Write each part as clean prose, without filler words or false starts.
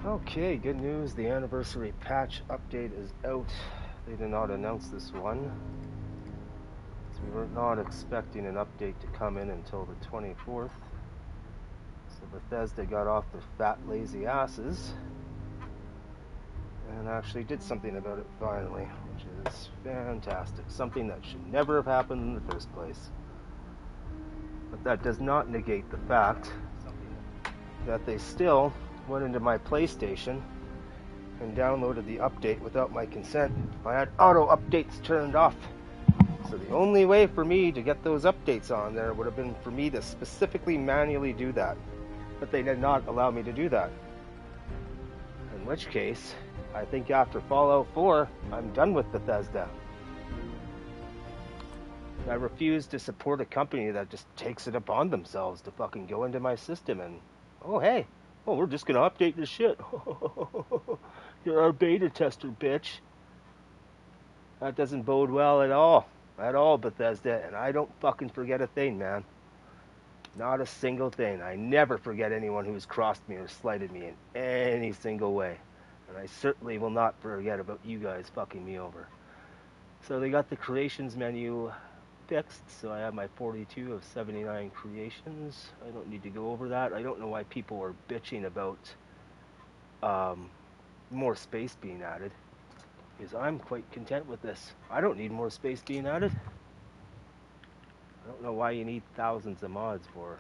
Okay, good news. The anniversary patch update is out. They did not announce this one. So we were not expecting an update to come in until the 24th. So Bethesda got off their fat, lazy asses and actually did something about it finally, which is fantastic. Something that should never have happened in the first place. But that does not negate the fact that they still went into my PlayStation and downloaded the update without my consent. I had auto updates turned off. So the only way for me to get those updates on there would have been for me to specifically manually do that. But they did not allow me to do that. In which case, I think after Fallout 4, I'm done with Bethesda. I refuse to support a company that just takes it upon themselves to fucking go into my system and, oh hey, oh we're just gonna update this shit. You're our beta tester, bitch. That doesn't bode well at all. At all, Bethesda, and I don't fucking forget a thing, man. Not a single thing. I never forget anyone who's crossed me or slighted me in any single way. And I certainly will not forget about you guys fucking me over. So they got the creations menu fixed, so I have my 42 of 79 creations. I don't need to go over that. I don't know why people are bitching about more space being added, because I'm quite content with this. I don't need more space being added. I don't know why you need thousands of mods for.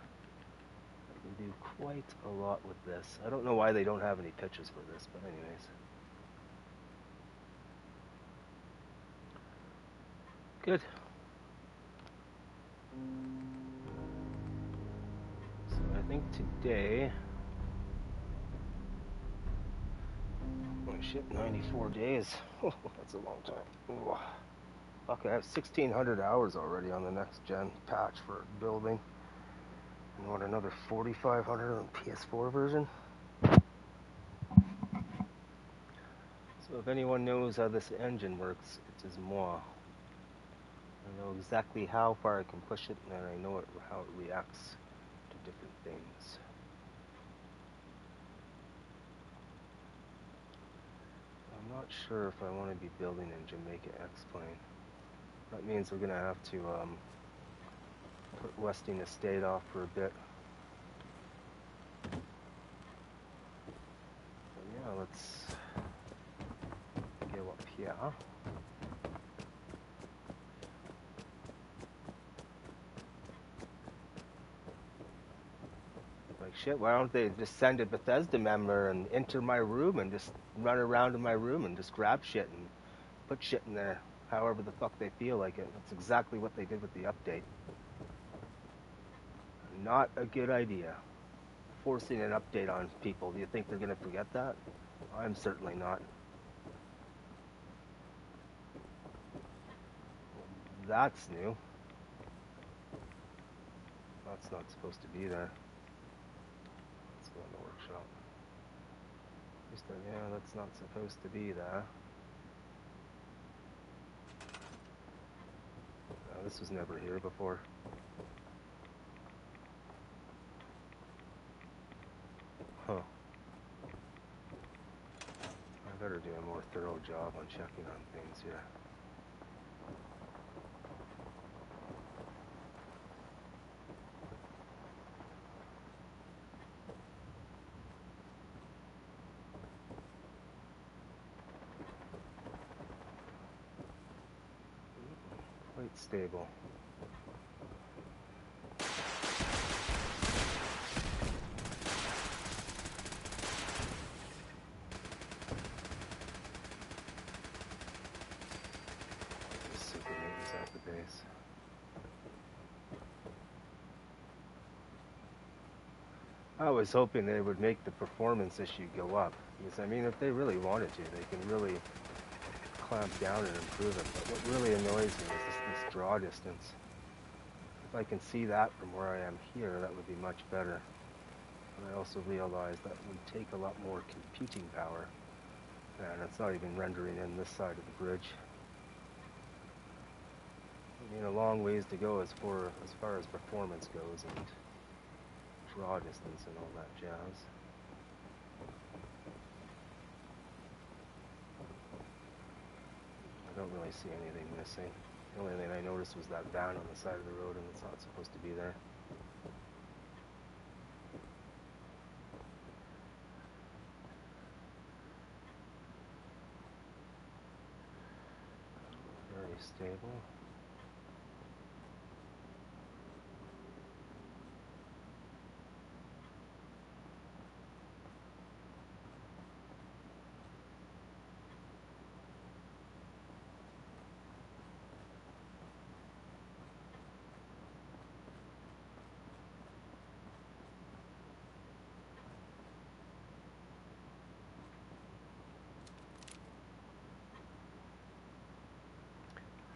I can do quite a lot with this. I don't know why they don't have any pictures for this, but anyways. Good. So I think today... Oh shit, 94 days. Oh, that's a long time. Oh. Fuck, I have 1,600 hours already on the next gen patch for building. And what, another 4,500 on PS4 version? So if anyone knows how this engine works, it is moi. I know exactly how far I can push it, and I know how it reacts to different things. I'm not sure if I want to be building in Jamaica X-Plane. That means we're going to have to put Westing Estate off for a bit. So yeah, let's go up here. Like shit, why don't they just send a Bethesda member and enter my room and just run around in my room and just grab shit and put shit in there however the fuck they feel like it. That's exactly what they did with the update. Not a good idea. Forcing an update on people. Do you think they're going to forget that? I'm certainly not. That's new. That's not supposed to be there. Let's go in the workshop. Yeah, that's not supposed to be there. This was never here before. Huh. I better do a more thorough job on checking on things here. Quite stable. Super maintenance at the base. I was hoping they would make the performance issue go up. Because, I mean, if they really wanted to, they can really clamp down and improve it. But what really annoys me is this draw distance. If I can see that from where I am here, that would be much better. But I also realize that would take a lot more computing power. And it's not even rendering in this side of the bridge. I mean, a long ways to go as far as performance goes and draw distance and all that jazz. don't really see anything missing. The only thing I noticed was that van on the side of the road, and it's not supposed to be there. Very stable.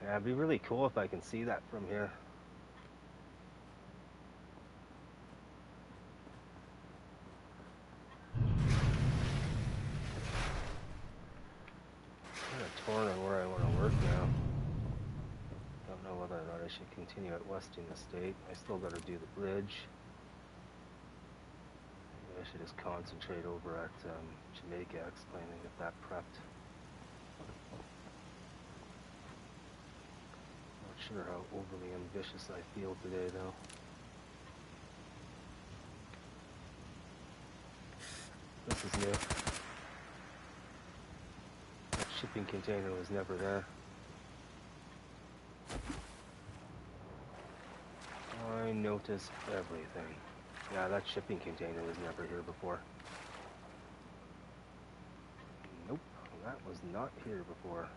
Yeah, it'd be really cool if I can see that from here. Kind of torn on where I want to work now. Don't know whether or not I should continue at Westing Estate. I still got to do the bridge. Maybe I should just concentrate over at Jamaica Explain and get that prepped. Not sure how overly ambitious I feel today, though. This is new. That shipping container was never there. I notice everything. Yeah, that shipping container was never here before. Nope, that was not here before.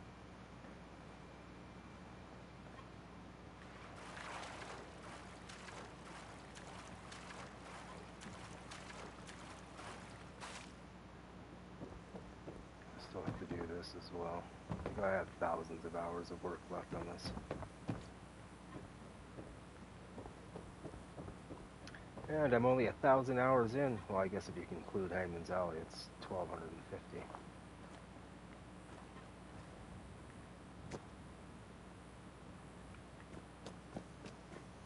Still have to do this as well. I think I have thousands of hours of work left on this. And I'm only 1,000 hours in. Well, I guess if you can include Hangman's Alley, it's 1,250.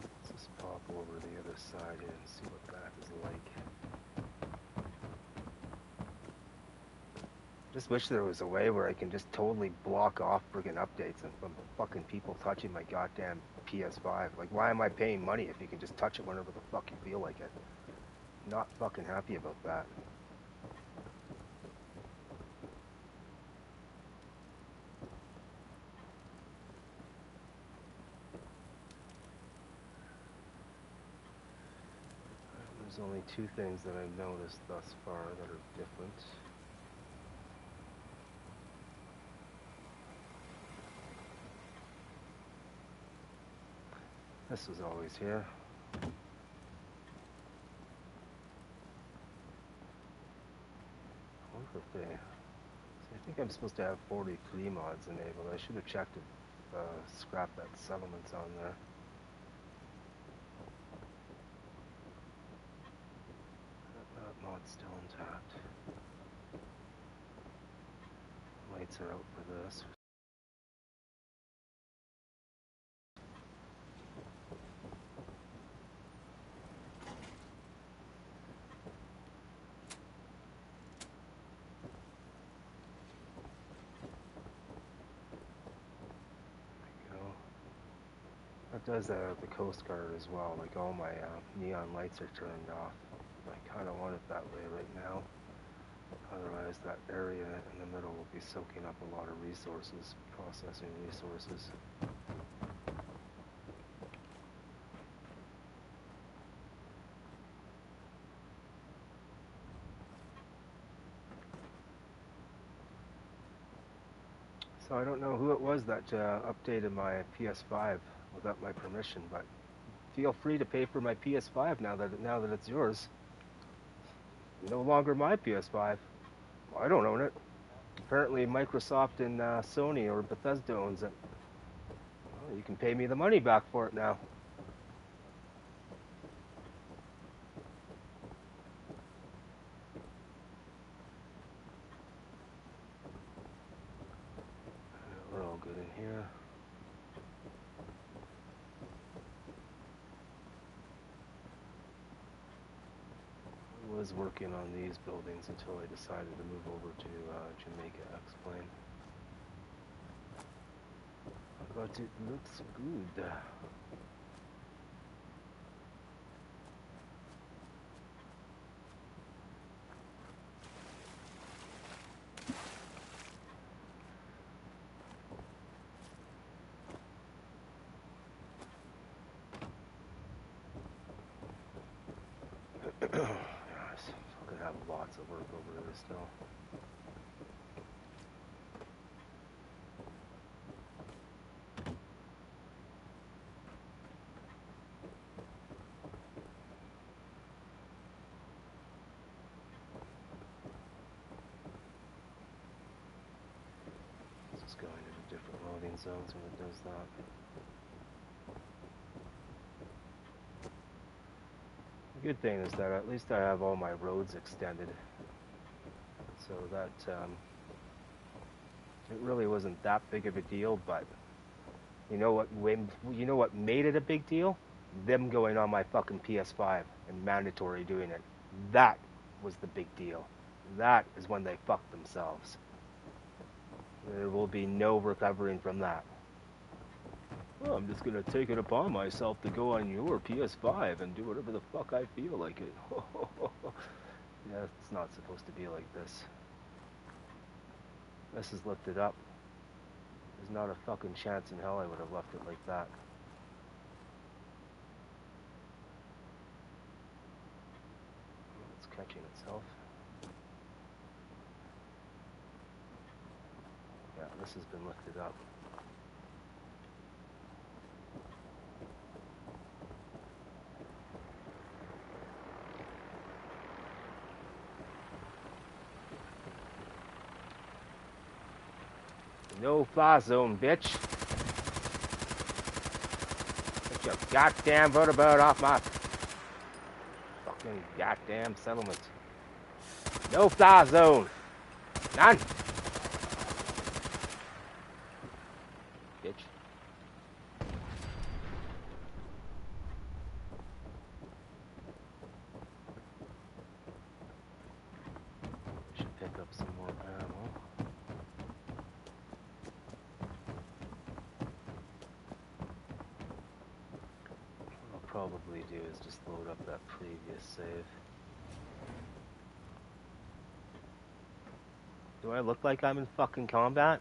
Let's just pop over the other side here and see what that is like. Just wish there was a way where I can just totally block off friggin' updates from fucking people touching my goddamn PS5. Like, why am I paying money if you can just touch it whenever the fuck you feel like it? Not fucking happy about that. There's only two things that I've noticed thus far that are different. This was always here. I wonder if they... I think I'm supposed to have 43 mods enabled. I should have checked if scrap that settlements on there. That mod's still intact. Lights are out for this. That does that at the Coast Guard as well. Like, all my neon lights are turned off. I kind of want it that way right now. Otherwise, that area in the middle will be soaking up a lot of resources, processing resources. So I don't know who it was that updated my PS5 without my permission, but feel free to pay for my PS5 now that it's yours. No longer my PS5. I don't own it. Apparently Microsoft and Sony or Bethesda owns it. Well, you can pay me the money back for it now. We're all good in here. I was working on these buildings until I decided to move over to Jamaica Explain. but it looks good. Yes, I'm gonna have lots of work over there still. Let's just go into the different loading zones when it does that. The good thing is that at least I have all my roads extended, so that it really wasn't that big of a deal. But you know what made it a big deal? Them going on my fucking PS5 and mandatory doing it. That was the big deal. That is when they fucked themselves. There will be no recovering from that. Well, I'm just gonna take it upon myself to go on your PS5 and do whatever the fuck I feel like it. Yeah, it's not supposed to be like this. This is lifted up. There's not a fucking chance in hell I would have left it like that. It's catching itself. Yeah, this has been lifted up. No fly zone, bitch. Get your goddamn vertibird off my fucking goddamn settlement. No fly zone. None. Bitch. Should pick up some more ammo. What I'll probably do is just load up that previous save. Do I look like I'm in fucking combat?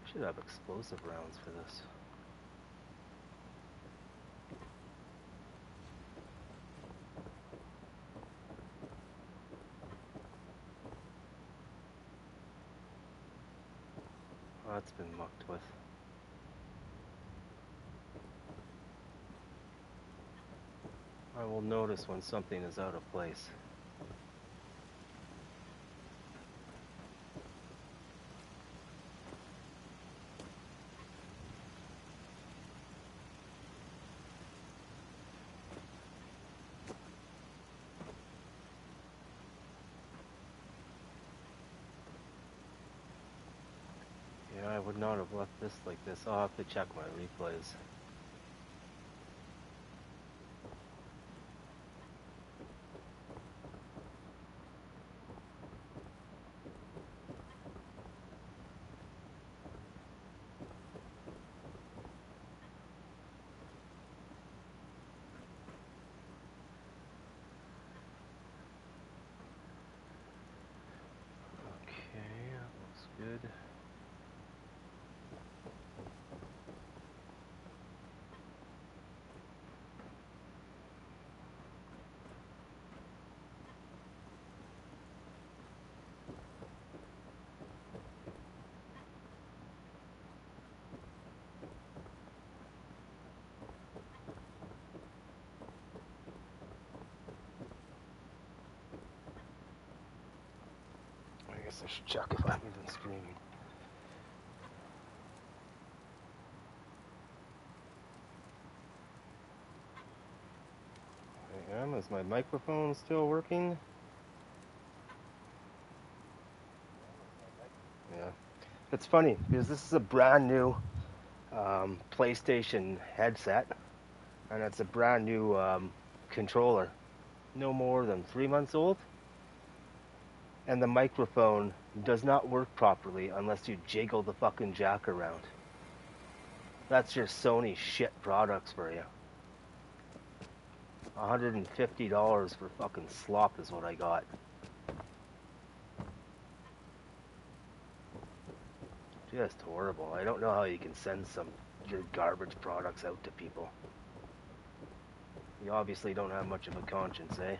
I should have explosive rounds for this. Oh, it's been mucked with. I will notice when something is out of place. Yeah, I would not have left this like this. I'll have to check my replays. Okay, that looks good. I guess I should check if I'm even streaming. I am. Is my microphone still working? Yeah. It's funny because this is a brand new PlayStation headset. And it's a brand new controller, no more than 3 months old. And the microphone does not work properly unless you jiggle the fucking jack around. That's your Sony shit products for you. $150 for fucking slop is what I got. Just horrible. I don't know how you can send some your garbage products out to people. You obviously don't have much of a conscience, eh?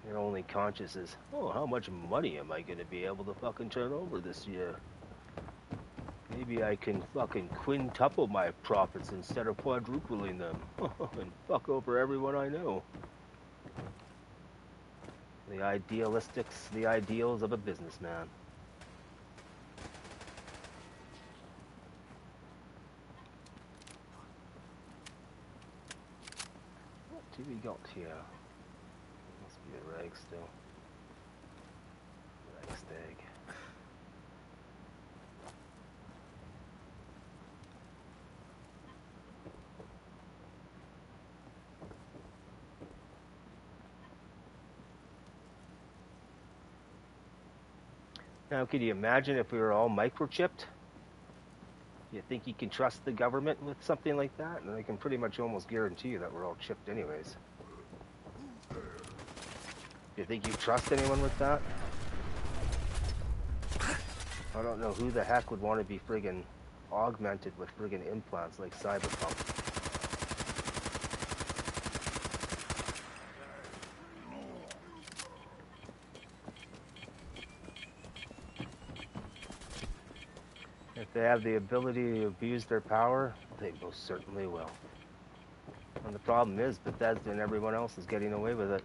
Your only conscience is, oh, how much money am I gonna be able to fucking turn over this year? Maybe I can fucking quintuple my profits instead of quadrupling them. And fuck over everyone I know. The idealistics, the ideals of a businessman. What do we got here? Must be a rag still. Rag stag. Now, could you imagine if we were all microchipped? You think you can trust the government with something like that? And I can pretty much almost guarantee you that we're all chipped anyways. You think you trust anyone with that? I don't know who the heck would want to be friggin' augmented with friggin' implants like Cyberpunk. If they have the ability to abuse their power, they most certainly will. And the problem is, Bethesda and everyone else is getting away with it.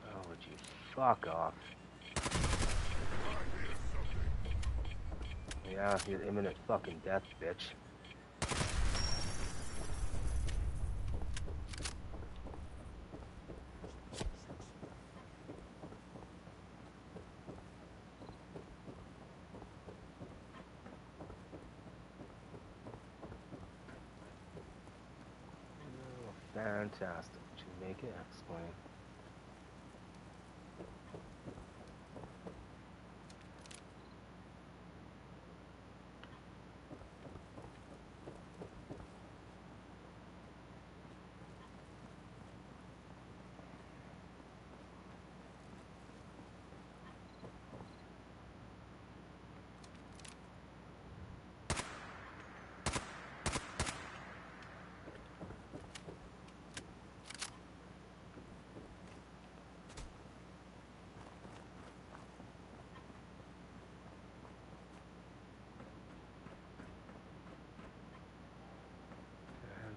Oh, would you fuck off? Yeah, you're imminent fucking death, bitch. Fantastic. Jamaica explain.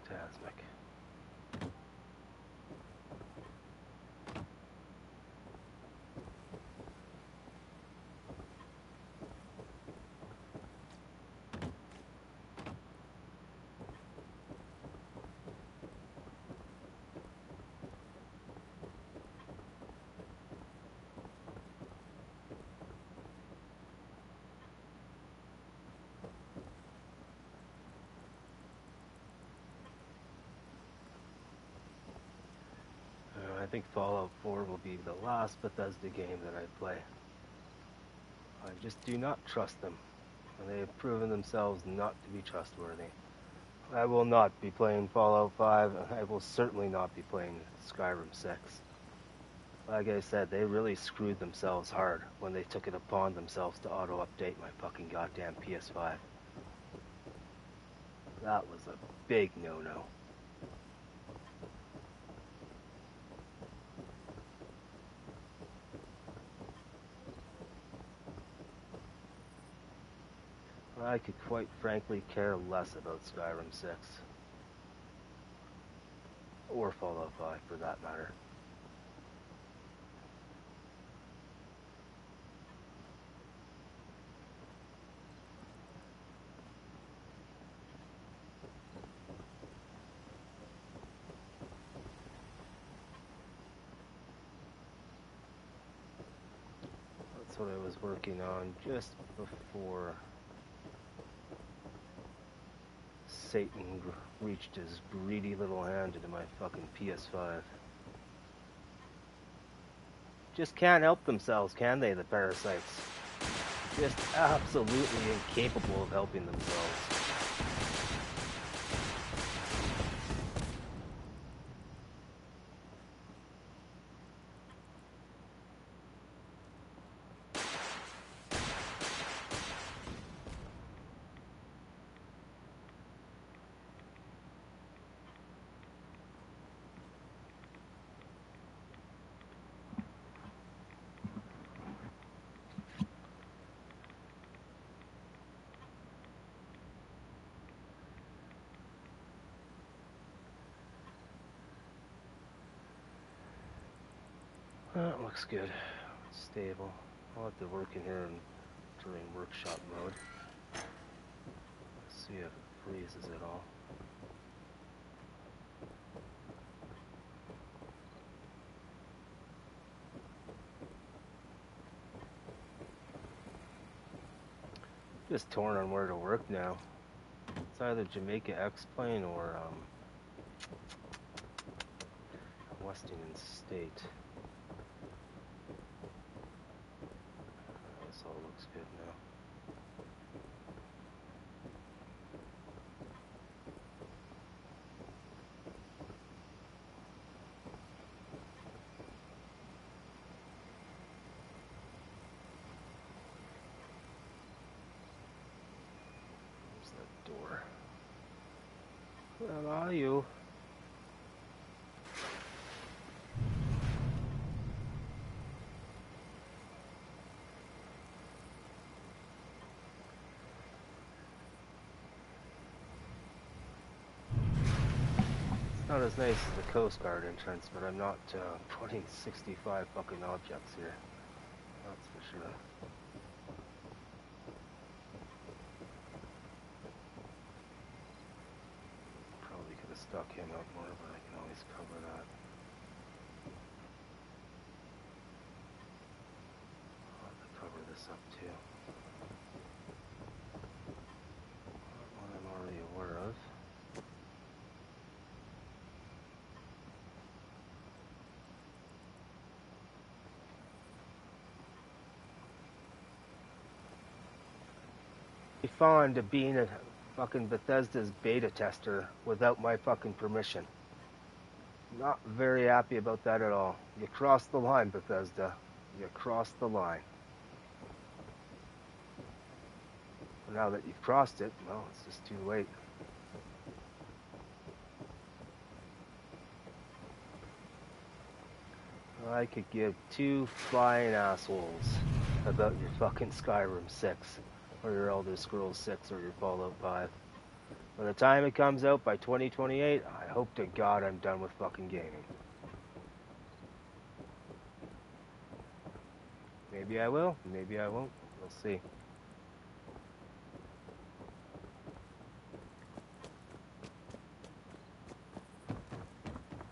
Fantastic. I think Fallout 4 will be the last Bethesda game that I play. I just do not trust them, and they have proven themselves not to be trustworthy. I will not be playing Fallout 5, and I will certainly not be playing Skyrim 6. Like I said, they really screwed themselves hard when they took it upon themselves to auto-update my fucking goddamn PS5. That was a big no-no. I could quite frankly care less about Skyrim 6. Or Fallout 5 for that matter. That's what I was working on just before Satan reached his greedy little hand into my fucking PS5. Just can't help themselves, can they, the parasites? Just absolutely incapable of helping themselves. That looks good. It's stable. I'll have to work in here during workshop mode. See if it freezes at all. Just torn on where to work now. It's either Jamaica X-Plane or Washington State. This all looks good now. There's that door. Where are you? Not as nice as the Coast Guard entrance, but I'm not putting 65 fucking objects here. That's for sure. Probably could have stuck him out more, but I can always cover that. I'll have to cover this up too. One I'm already aware of. Be fond of being a fucking Bethesda's beta tester without my fucking permission. Not very happy about that at all. You crossed the line, Bethesda. You crossed the line. Now that you've crossed it, well, it's just too late. I could give two flying assholes about your fucking Skyrim 6. Or your Elder Scrolls 6 or your Fallout 5. By the time it comes out by 2028, I hope to God I'm done with fucking gaming. Maybe I will, maybe I won't. We'll see.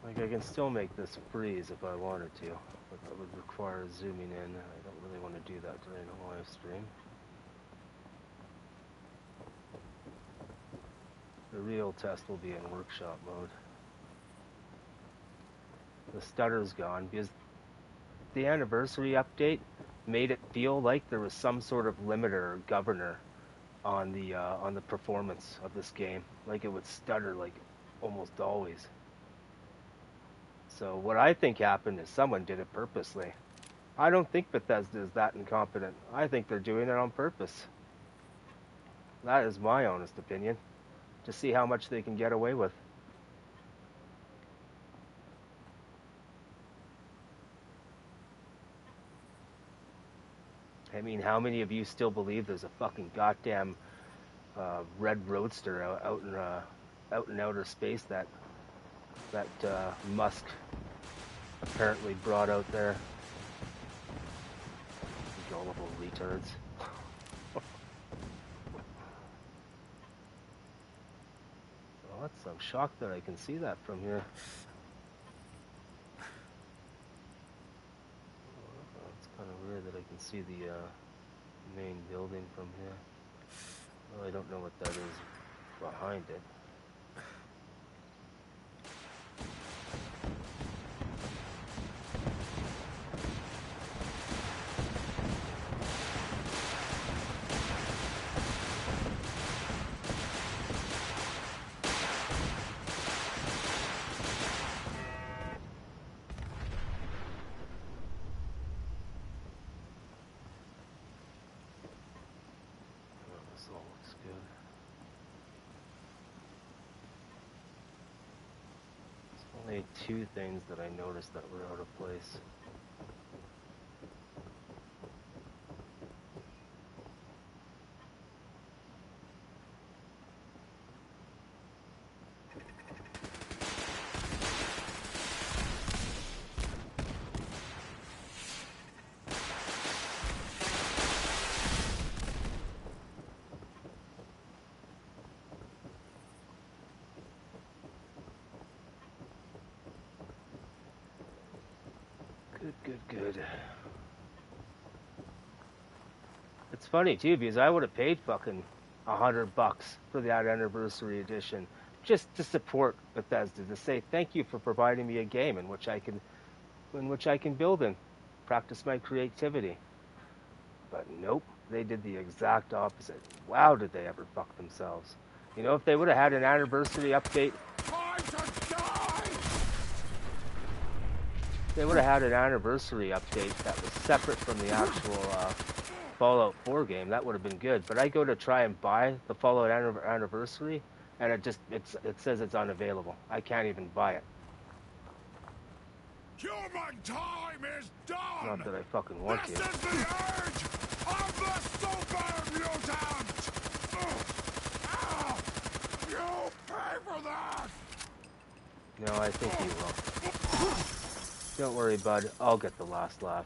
Like, I can still make this freeze if I wanted to, but that would require zooming in. I don't really want to do that during a live stream. The real test will be in workshop mode. The stutter's gone because the anniversary update made it feel like there was some sort of limiter or governor on the performance of this game. Like it would stutter like almost always. So what I think happened is someone did it purposely. I don't think Bethesda is that incompetent. I think they're doing it on purpose. That is my honest opinion. To see how much they can get away with. I mean, how many of you still believe there's a fucking goddamn red roadster out in outer space that Musk apparently brought out there? Gullible retards. I'm shocked that I can see that from here. It's kind of weird that I can see the main building from here. Well, I don't know what that is behind it. Only two things that I noticed that were out of place. Good. It's funny too because I would have paid fucking $100 for that anniversary edition just to support Bethesda, to say thank you for providing me a game in which I can build and practice my creativity. But nope, they did the exact opposite. Wow, did they ever fuck themselves? You know, if they would have had an anniversary update, they would have had an anniversary update that was separate from the actual Fallout 4 game. That would have been good. But I go to try and buy the Fallout anniversary, and it says it's unavailable. I can't even buy it. Human time is done! Not that I fucking want to. This is the age of the super mutant! You pay for that! No, I think you will. Don't worry, bud. I'll get the last laugh.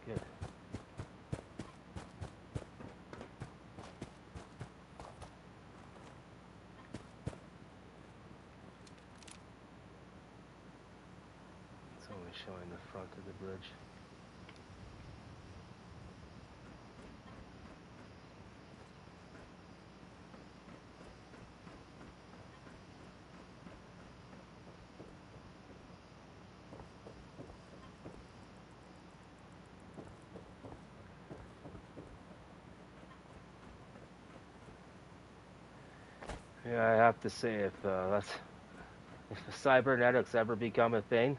Good. It's only showing the front of the bridge. Yeah, I have to say, if cybernetics ever become a thing,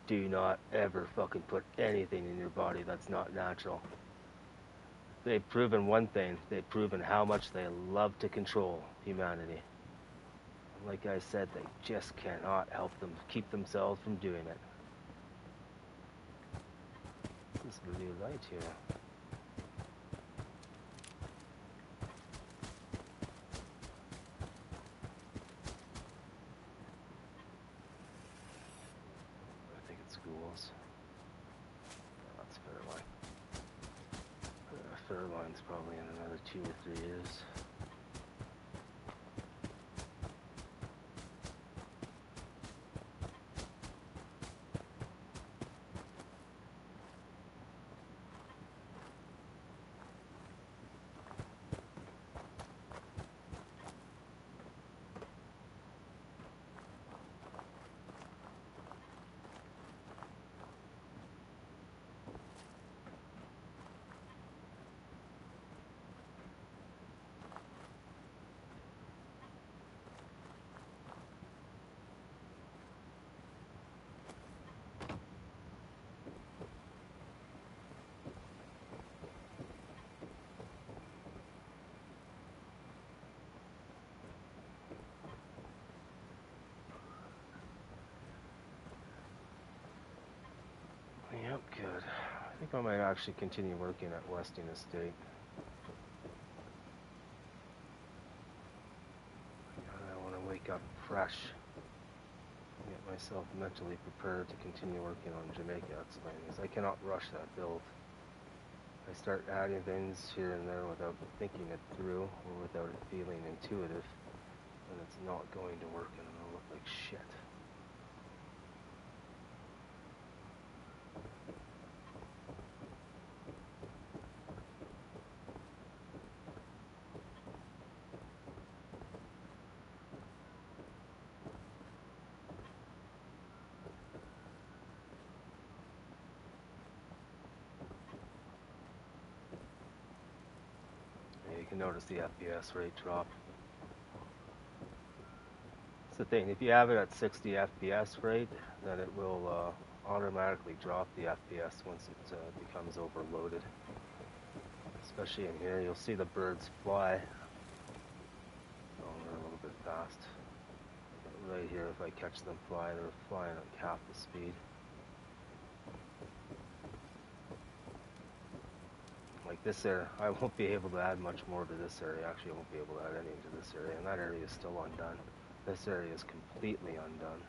do not ever fucking put anything in your body that's not natural. They've proven one thing. They've proven how much they love to control humanity. Like I said, they just cannot help them keep themselves from doing it. This blue light here. Schools. That's Fairline. Fairline's probably in another 2 or 3 years. Yep, good. I think I might actually continue working at Westing Estate. I want to wake up fresh. Get myself mentally prepared to continue working on Jamaica Explainers. I cannot rush that build. I start adding things here and there without thinking it through or without it feeling intuitive, and it's not going to work and it'll look like shit. You can notice the FPS rate drop. That's the thing, if you have it at 60 FPS rate, then it will automatically drop the FPS once it becomes overloaded. So Especially in here, you'll see the birds fly. Oh, they're a little bit fast. But right here, if I catch them fly, they're flying at half the speed. Like this area, I won't be able to add much more to this area. Actually, I won't be able to add anything to this area, and that area is still undone. This area is completely undone.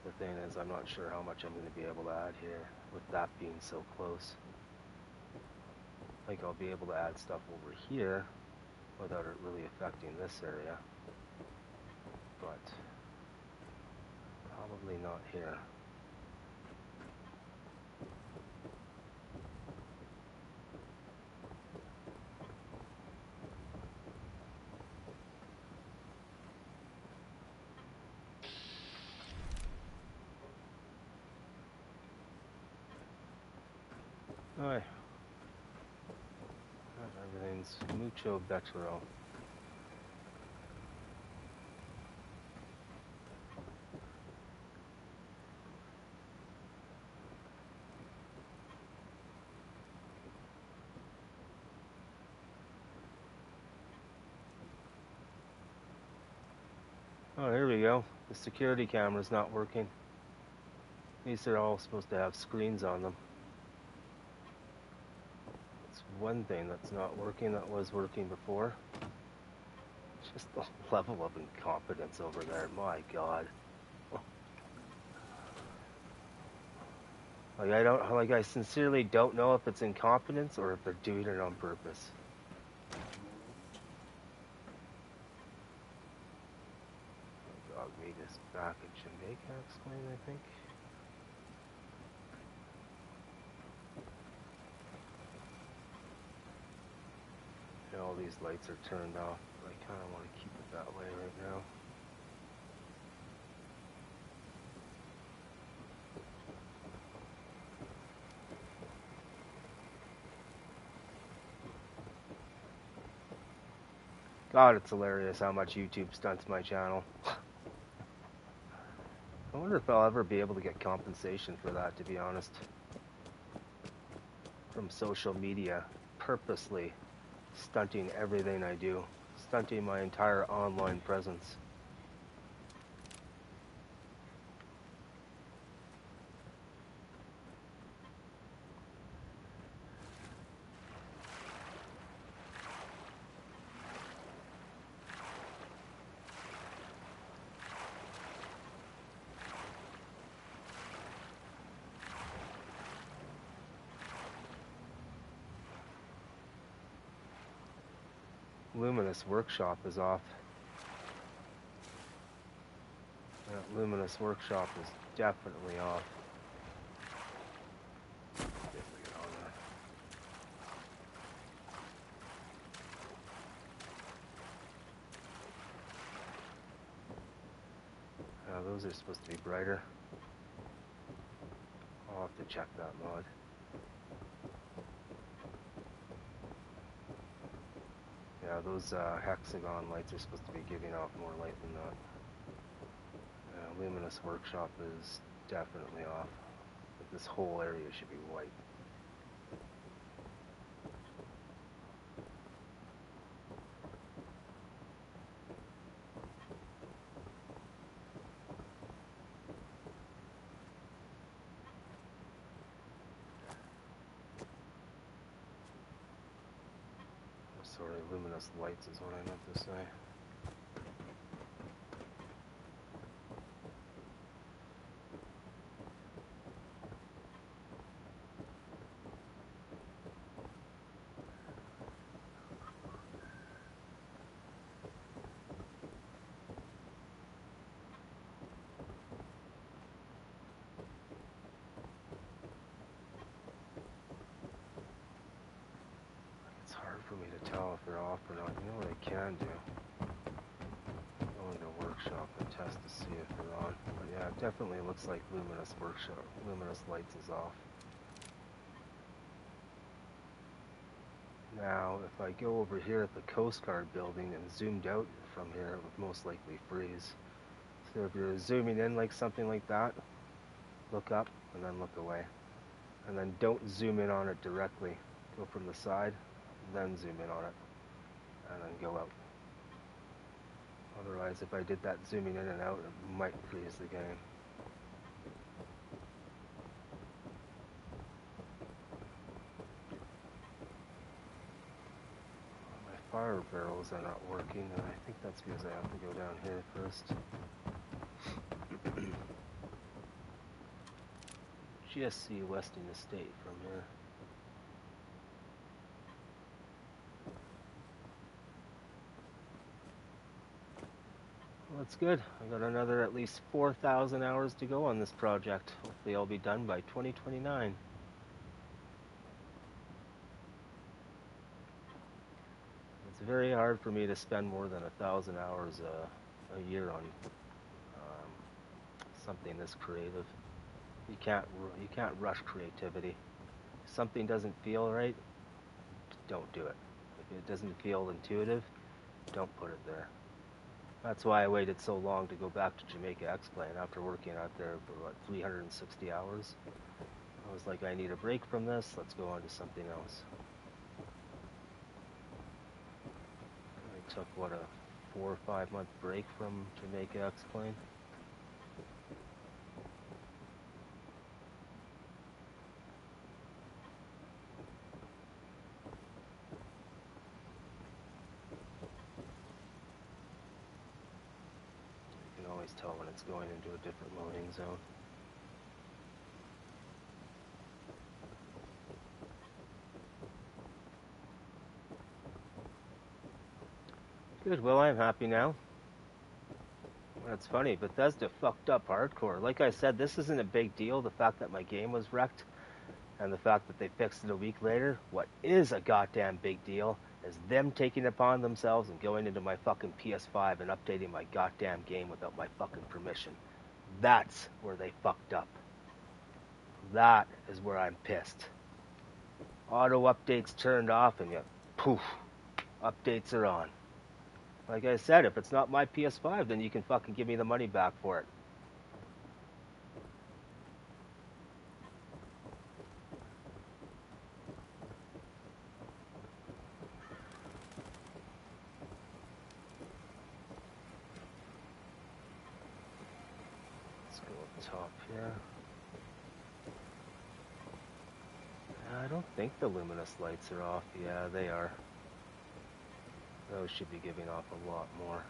The thing is, I'm not sure how much I'm going to be able to add here with that being so close. Like I'll be able to add stuff over here without it really affecting this area, but probably not here. Alright. Everything's mucho better. Oh, here we go. The security camera's not working. These are all supposed to have screens on them. It's one thing that's not working that was working before. Just the level of incompetence over there. My God. I sincerely don't know if it's incompetence or if they're doing it on purpose. Dog meat is back at Jamaica, explain, I think. And all these lights are turned off, but I kind of want to keep it that way right now. God, it's hilarious how much YouTube stunts my channel. I wonder if I'll ever be able to get compensation for that, to be honest. From social media, purposely stunting everything I do. Stunting my entire online presence. Luminous Workshop is off. That Luminous Workshop is definitely off. See if we get on there. Those are supposed to be brighter. I'll have to check that mod. Yeah, those hexagon lights are supposed to be giving off more light than that. Luminous Workshop is definitely off. But this whole area should be white. Sorry, luminous lights is what I meant to say. It's hard for me to tell if they're off or not. You know what I can do? Go into Workshop and test to see if they're on. But yeah, it definitely looks like Luminous Workshop, Luminous Lights is off. Now, if I go over here at the Coast Guard building and zoomed out from here, it would most likely freeze. So if you're zooming in like something like that, look up and then look away. And then don't zoom in on it directly. Go from the side then zoom in on it, and then go out. Otherwise, if I did that zooming in and out, it might freeze the game. My fire barrels are not working, and I think that's because I have to go down here first. Just see Westing Estate from here. Well, that's good. I got another at least 4,000 hours to go on this project. Hopefully I'll be done by 2029. It's very hard for me to spend more than 1,000 hours a year on something this creative. You can't rush creativity. If something doesn't feel right, don't do it. If it doesn't feel intuitive, don't put it there. That's why I waited so long to go back to Jamaica X-Plane after working out there for, 360 hours. I was like, I need a break from this, let's go on to something else. I took, a 4 or 5 month break from Jamaica X-Plane. You can always tell when it's going into a different loading zone. Good, well I'm happy now. That's funny, Bethesda fucked up hardcore. Like I said, this isn't a big deal, the fact that my game was wrecked, and the fact that they fixed it a week later. What is a goddamn big deal is them taking it upon themselves and going into my fucking PS5 and updating my goddamn game without my fucking permission. That's where they fucked up. That is where I'm pissed. Auto updates turned off and yet, poof, updates are on. Like I said, if it's not my PS5, then you can fucking give me the money back for it. Let's go up top here. I don't think the luminous lights are off. Yeah, they are. Those should be giving off a lot more.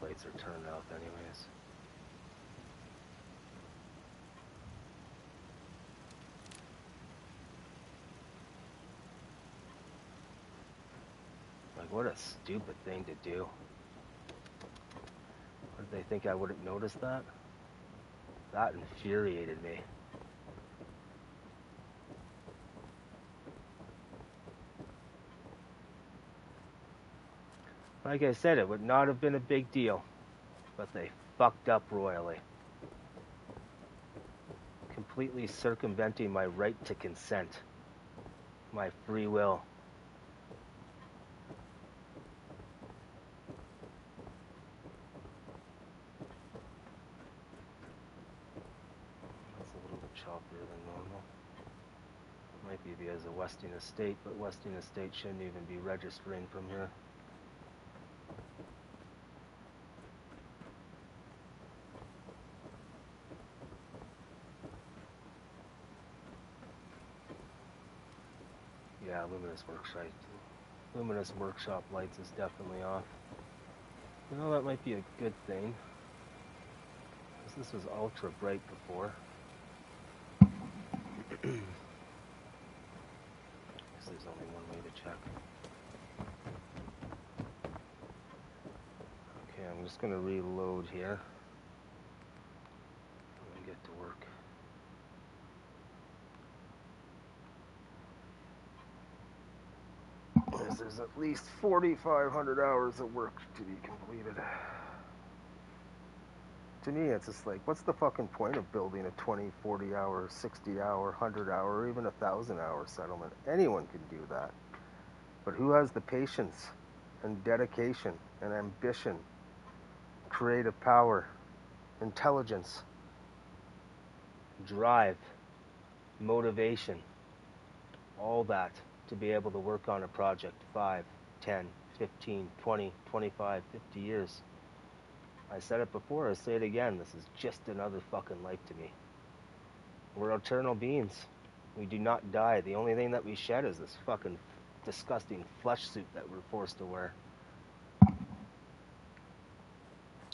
Lights are turned off anyways. Like, what a stupid thing to do. What, did they think I wouldn't notice that? That infuriated me. Like I said, it would not have been a big deal, but they fucked up royally. Completely circumventing my right to consent, my free will. That's a little bit choppier than normal. Might be because of Westing Estate, but Westing Estate shouldn't even be registering from here. Yeah, Luminous Workshop lights is definitely off. You know, that might be a good thing. Because this was ultra bright before. Because there's only one way to check. Okay, I'm just going to reload here. And get to work. is there's at least 4,500 hours of work to be completed. To me, it's just like, what's the fucking point of building a 20, 40 hour, 60 hour, 100 hour, or even 1,000 hour settlement? Anyone can do that. But who has the patience and dedication and ambition, creative power, intelligence, drive, motivation, all that to be able to work on a project 5, 10, 15, 20, 25, 50 years? I said it before, I say it again, this is just another fucking life to me. We're eternal beings. We do not die. The only thing that we shed is this fucking disgusting flesh suit that we're forced to wear.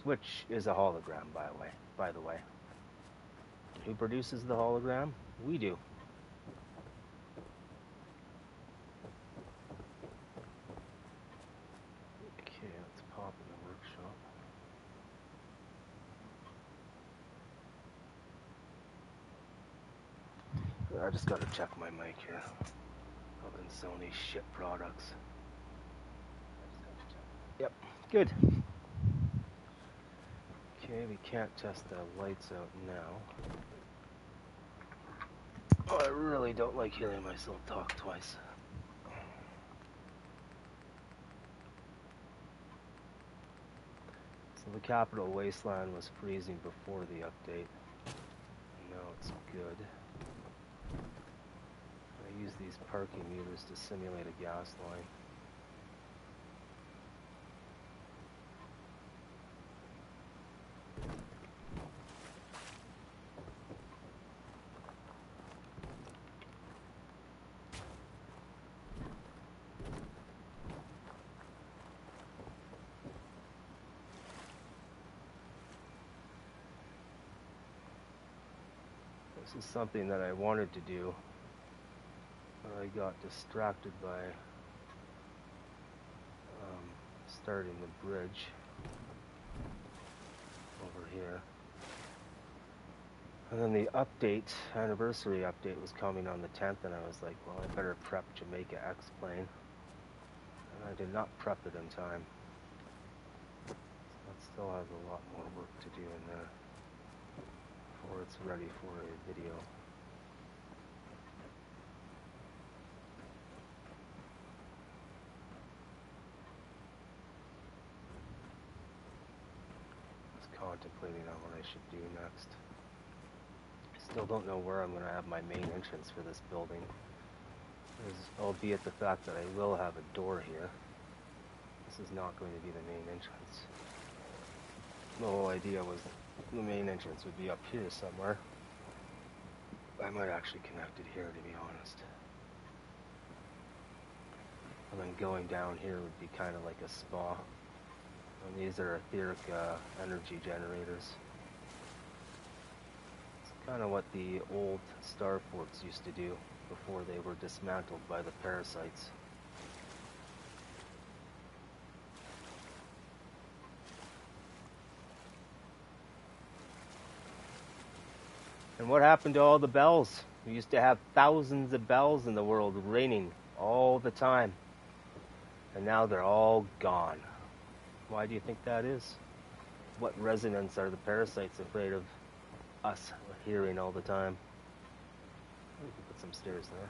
Which is a hologram, by the way. Who produces the hologram? We do. Okay, let's pop in the workshop. I just gotta check my mic here. I've been selling these shit products. Yep, good. Okay, we can't test the lights out now. Oh, I really don't like hearing myself talk twice. So the Capital Wasteland was freezing before the update. Now it's good. I use these parking meters to simulate a gas line. This is something that I wanted to do, but I got distracted by starting the bridge over here. And then the update, anniversary update, was coming on the 10th, and I was like, well, I better prep Jamaica X-Plane. And I did not prep it in time. So that still has a lot more work to do in there before it's ready for a video. Contemplating on what I should do next. I still don't know where I'm going to have my main entrance for this building, albeit the fact that I will have a door here. This is not going to be the main entrance. The whole idea was the main entrance would be up here somewhere. I might actually connect it here, to be honest. And then going down here would be kind of like a spa. And these are etheric energy generators. It's kind of what the old star forts used to do before they were dismantled by the parasites. And what happened to all the bells? We used to have thousands of bells in the world ringing all the time. And now they're all gone. Why do you think that is? What resonance are the parasites afraid of us hearing all the time? We can put some stairs there.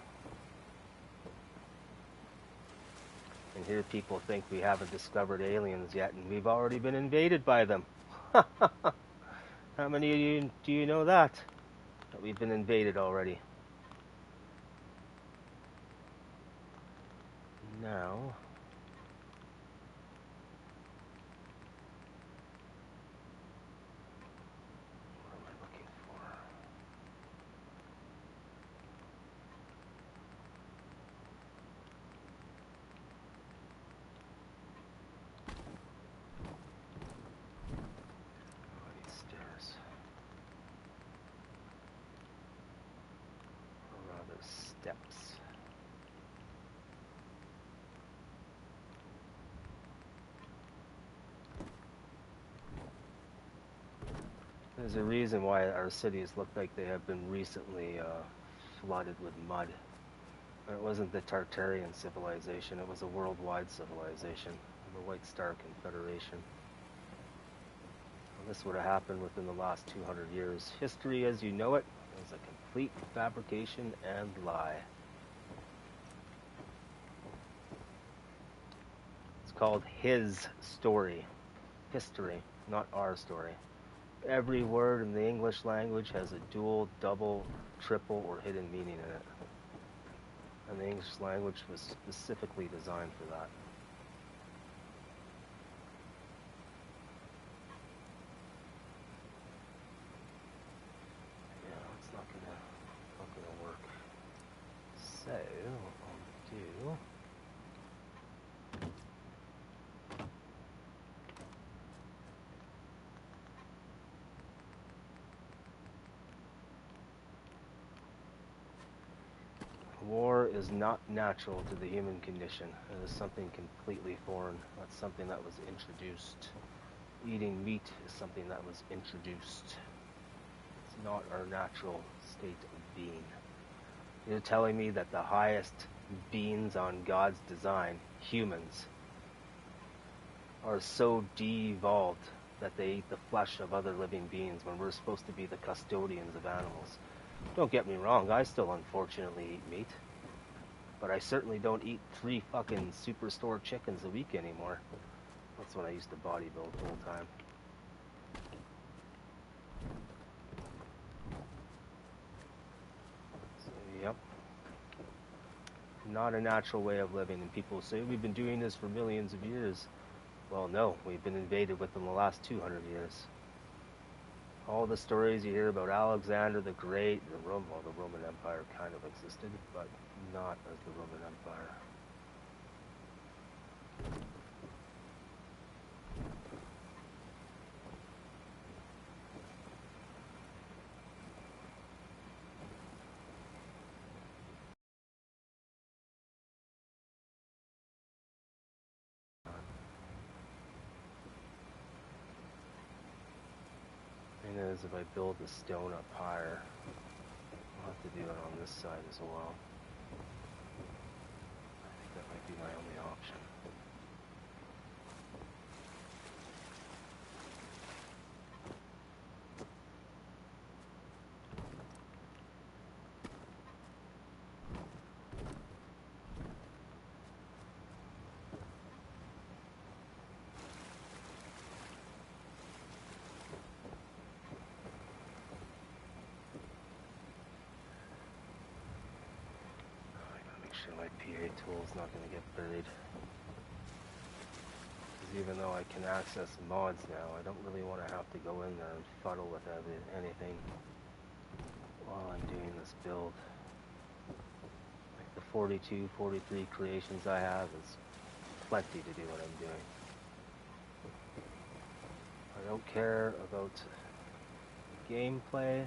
And here people think we haven't discovered aliens yet, and we've already been invaded by them. How many of you do you know that we've been invaded already? Now... steps. There's a reason why our cities look like they have been recently flooded with mud. It wasn't the Tartarian civilization, it was a worldwide civilization, the White Star Confederation. Well, this would have happened within the last 200 years. History as you know it is a complete fabrication and lie. It's called his story. History, not our story. Every word in the English language has a dual, double, triple, or hidden meaning in it. And the English language was specifically designed for that. Yeah, it's not gonna work. So what I'll do. War is not natural to the human condition. It is something completely foreign. That's something that was introduced. Eating meat is something that was introduced. It's not our natural state of being. You're telling me that the highest beings on God's design, humans, are so de-evolved that they eat the flesh of other living beings when we're supposed to be the custodians of animals. Don't get me wrong, I still unfortunately eat meat. But I certainly don't eat 3 fucking superstore chickens a week anymore. That's when I used to bodybuild full time. So, yep. Not a natural way of living. And people say, we've been doing this for millions of years. Well, no, we've been invaded within the last 200 years. All the stories you hear about Alexander the Great, the Roman Empire kind of existed, but not as the Roman Empire. Thing is, if I build the stone up higher, I'll have to do it on this side as well. I think that might be my only option. My PA tool is not going to get buried. Because even though I can access mods now, I don't really want to have to go in there and fuddle with anything while I'm doing this build. Like the 42, 43 creations I have is plenty to do what I'm doing. I don't care about gameplay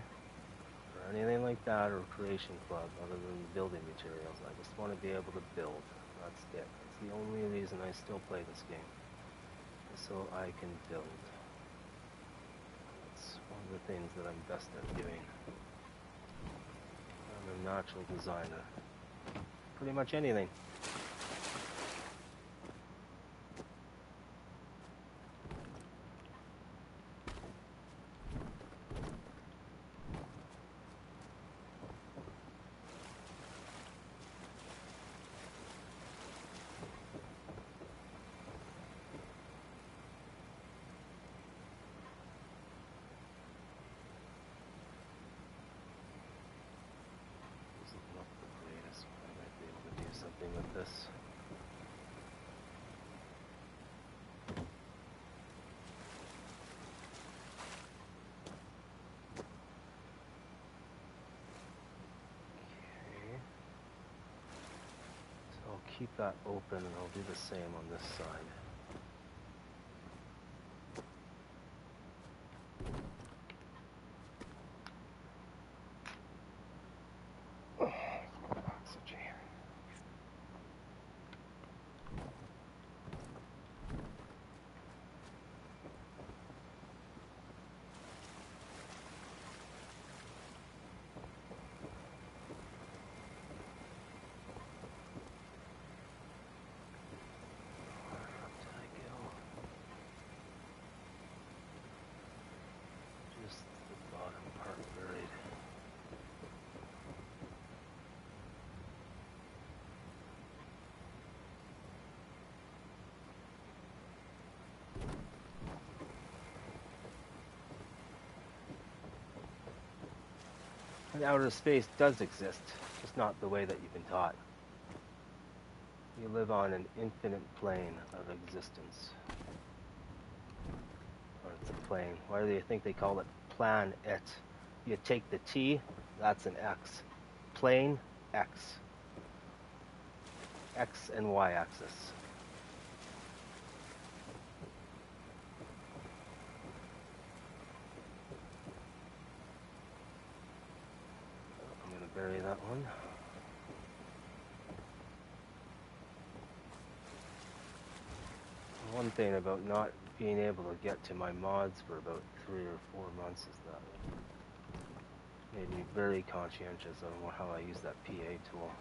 or anything like that, or creation club, other than building materials. I just want to be able to build. That's it. That's the only reason I still play this game. So I can build. That's one of the things that I'm best at doing. I'm a natural designer. Pretty much anything. With this. Okay. So I'll keep that open and I'll do the same on this side. And outer space does exist, just not the way that you've been taught. You live on an infinite plane of existence. Or it's a plane. Why do you think they call it plan it? You take the T, that's an X. Plane, X. X and Y axis. I'm going to bury that one. One thing about not being able to get to my mods for about 3 or 4 months is that it made me very conscientious on how I use that PA tool.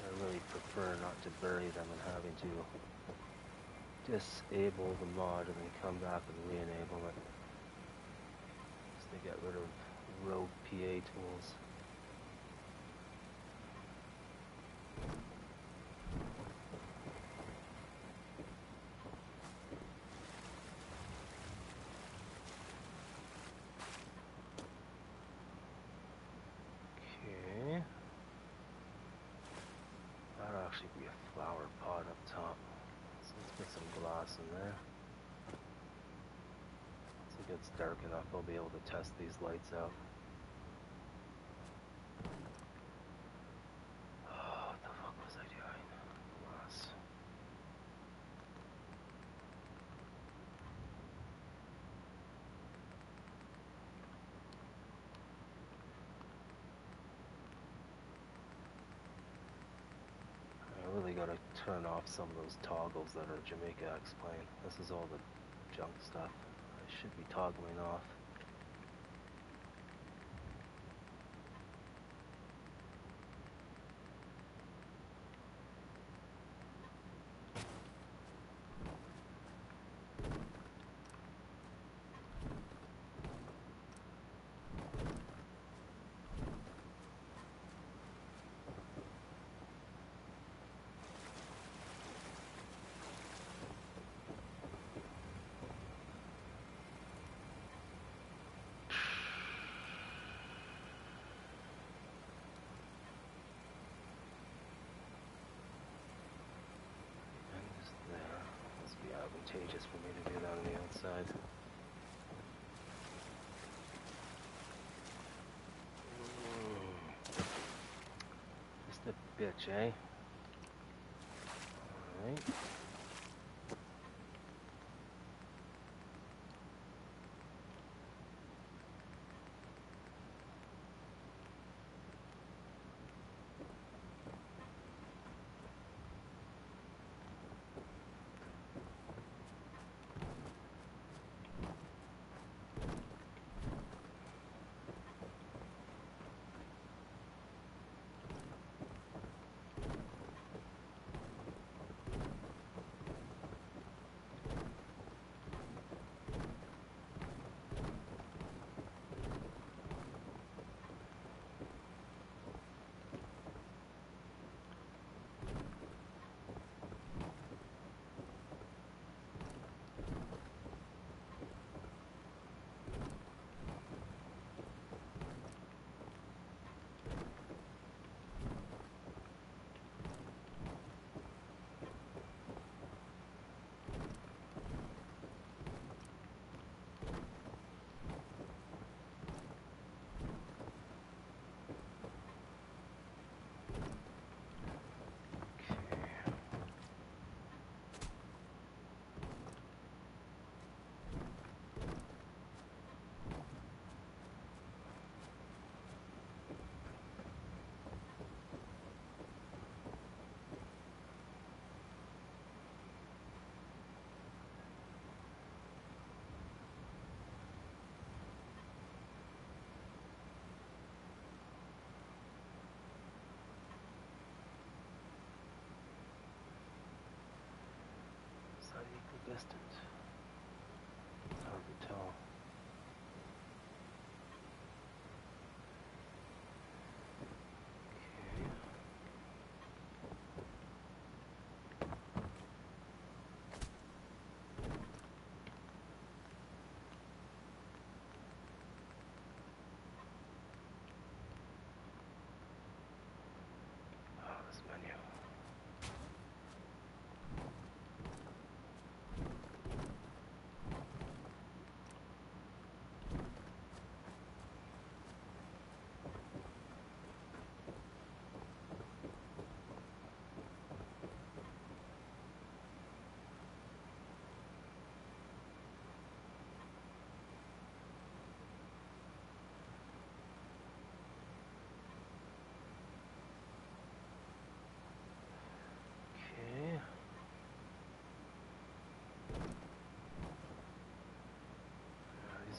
I really prefer not to bury them and having to disable the mod and then come back and re-enable it. Just to get rid of rogue PA tools. Be a flower pot up top. So let's put some glass in there. Once it gets dark enough, I'll be able to test these lights out. Oh, what the fuck was I doing? Glass. I really gotta turn off some of those toggles that are Jamaica X-Plane. This is all the junk stuff I should be toggling off. Advantageous for me to do that on the outside. Just a bitch, eh? Alright.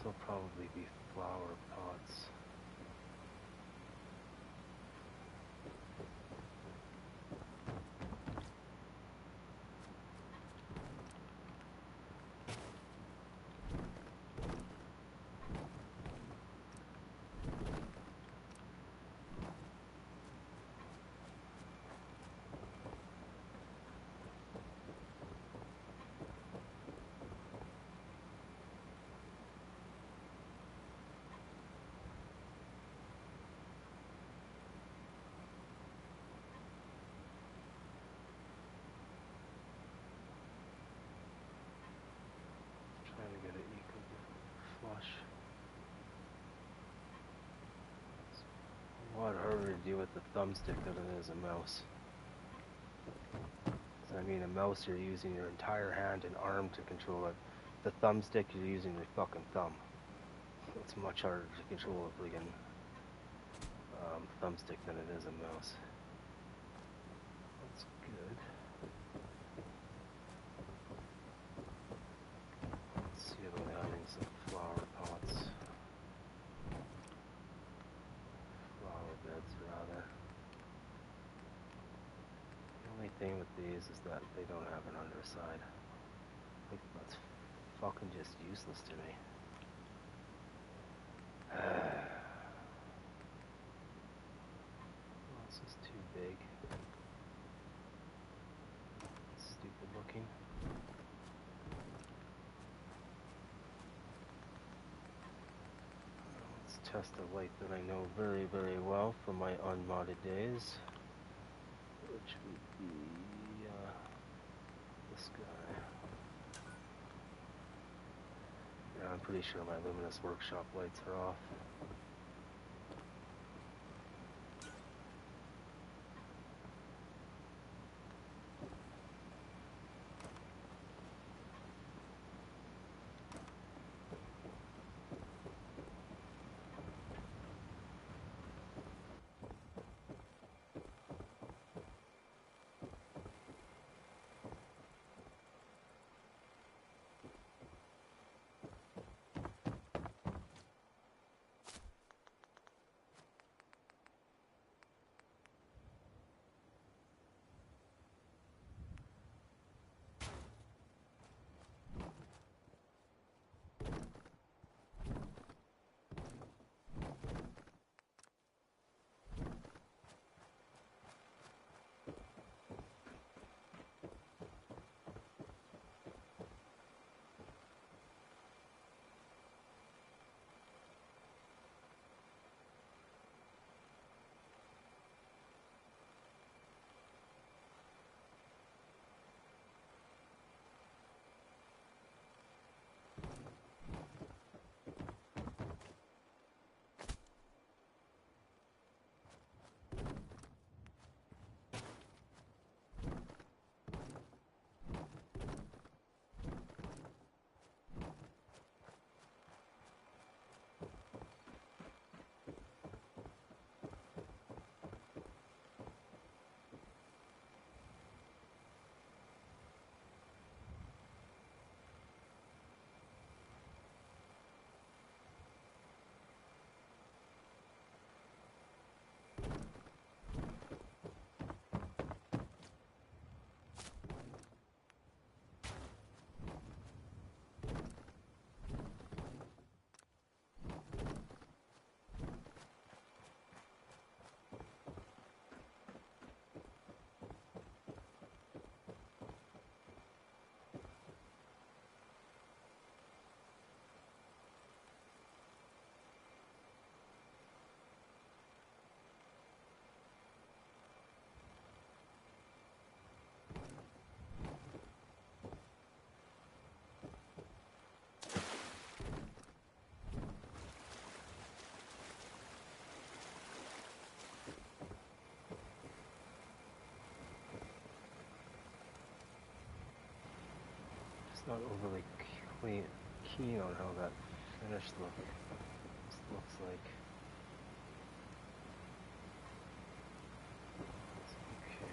will probably be flower pots. Trying to get it equal to flush. It's a lot harder to do with the thumbstick than it is a mouse. I mean, a mouse, you're using your entire hand and arm to control it. The thumbstick, you're using your fucking thumb. It's much harder to control a friggin' thumbstick than it is a mouse. That's good. Let's see about adding some flower pots. Flower beds, rather. The only thing with these is that they don't have an underside. Like, that's fucking just useless to me. This is too big. Stupid looking. Let's test a light that I know very, very well from my unmodded days, which would be this guy. Yeah, I'm pretty sure my luminous workshop lights are off. Not overly keen on how that finished looks like. Okay.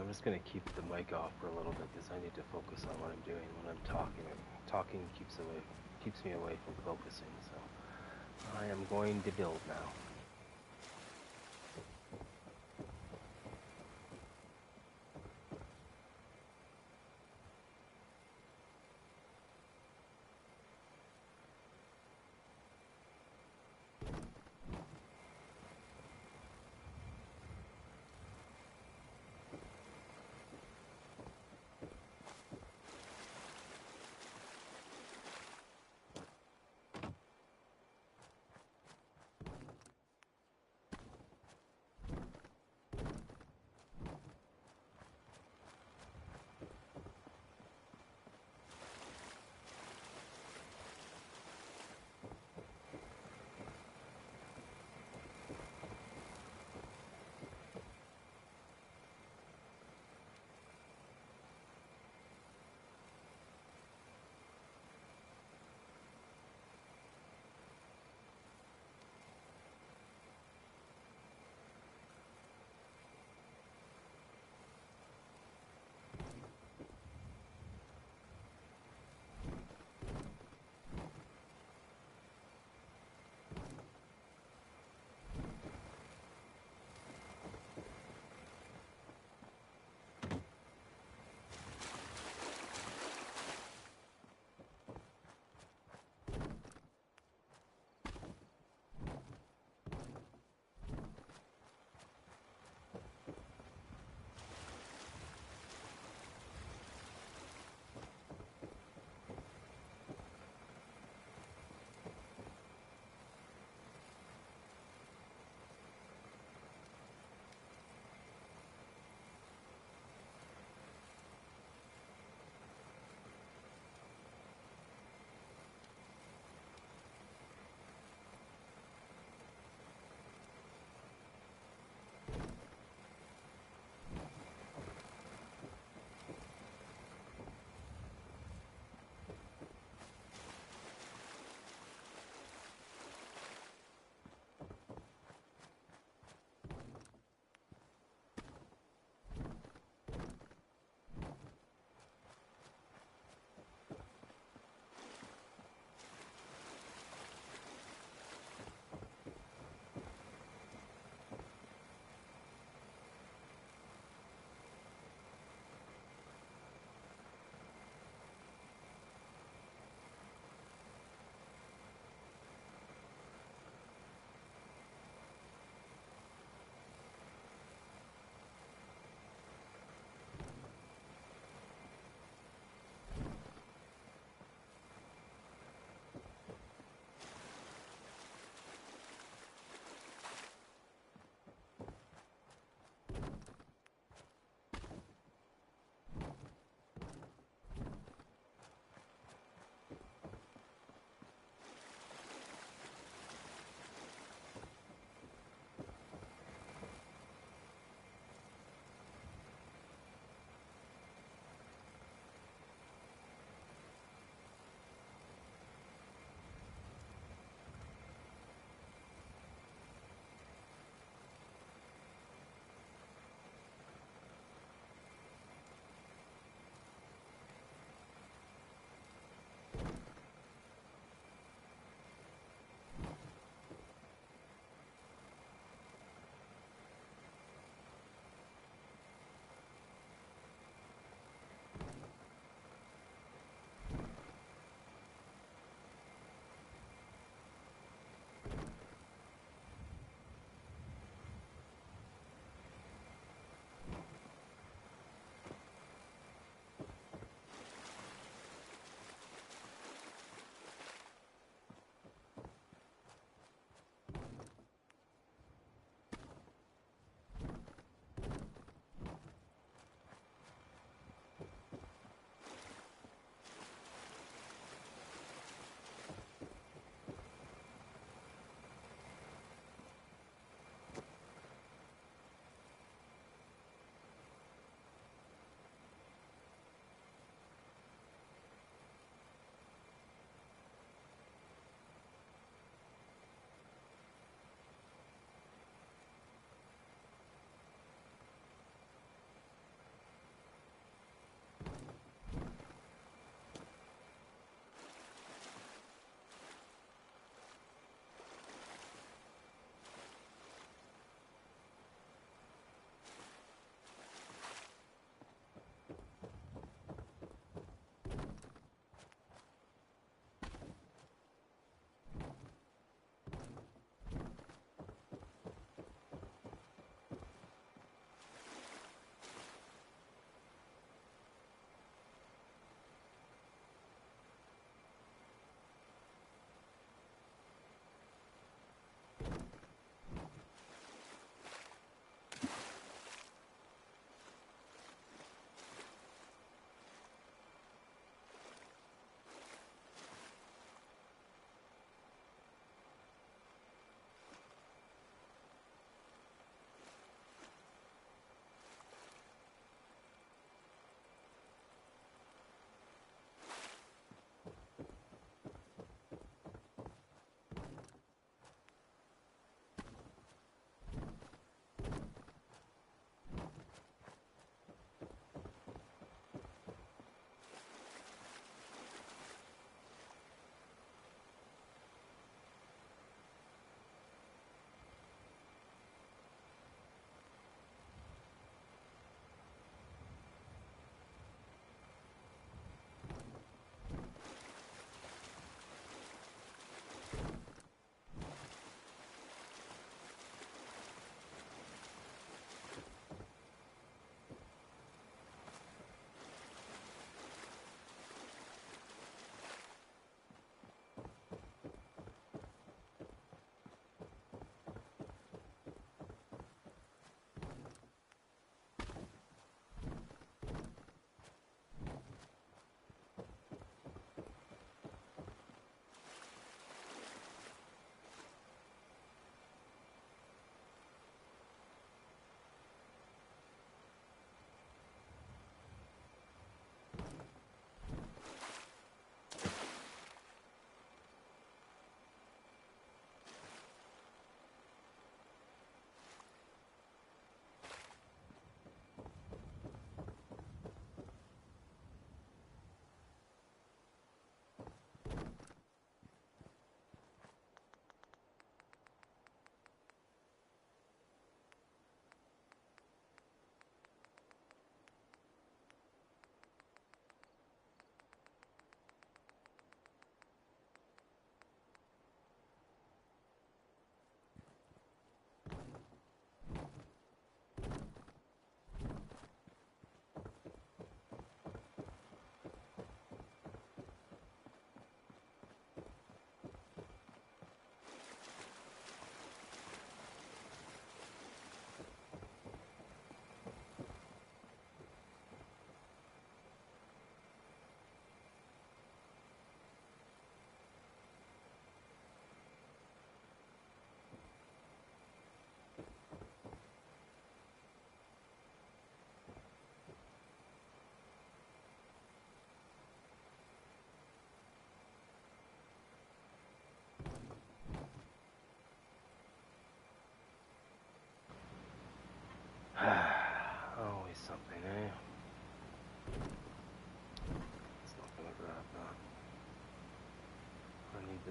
I'm just gonna keep the mic off for a little bit because I need to focus on what I'm doing when I'm talking. Talking keeps me away from focusing. So I am going to build now.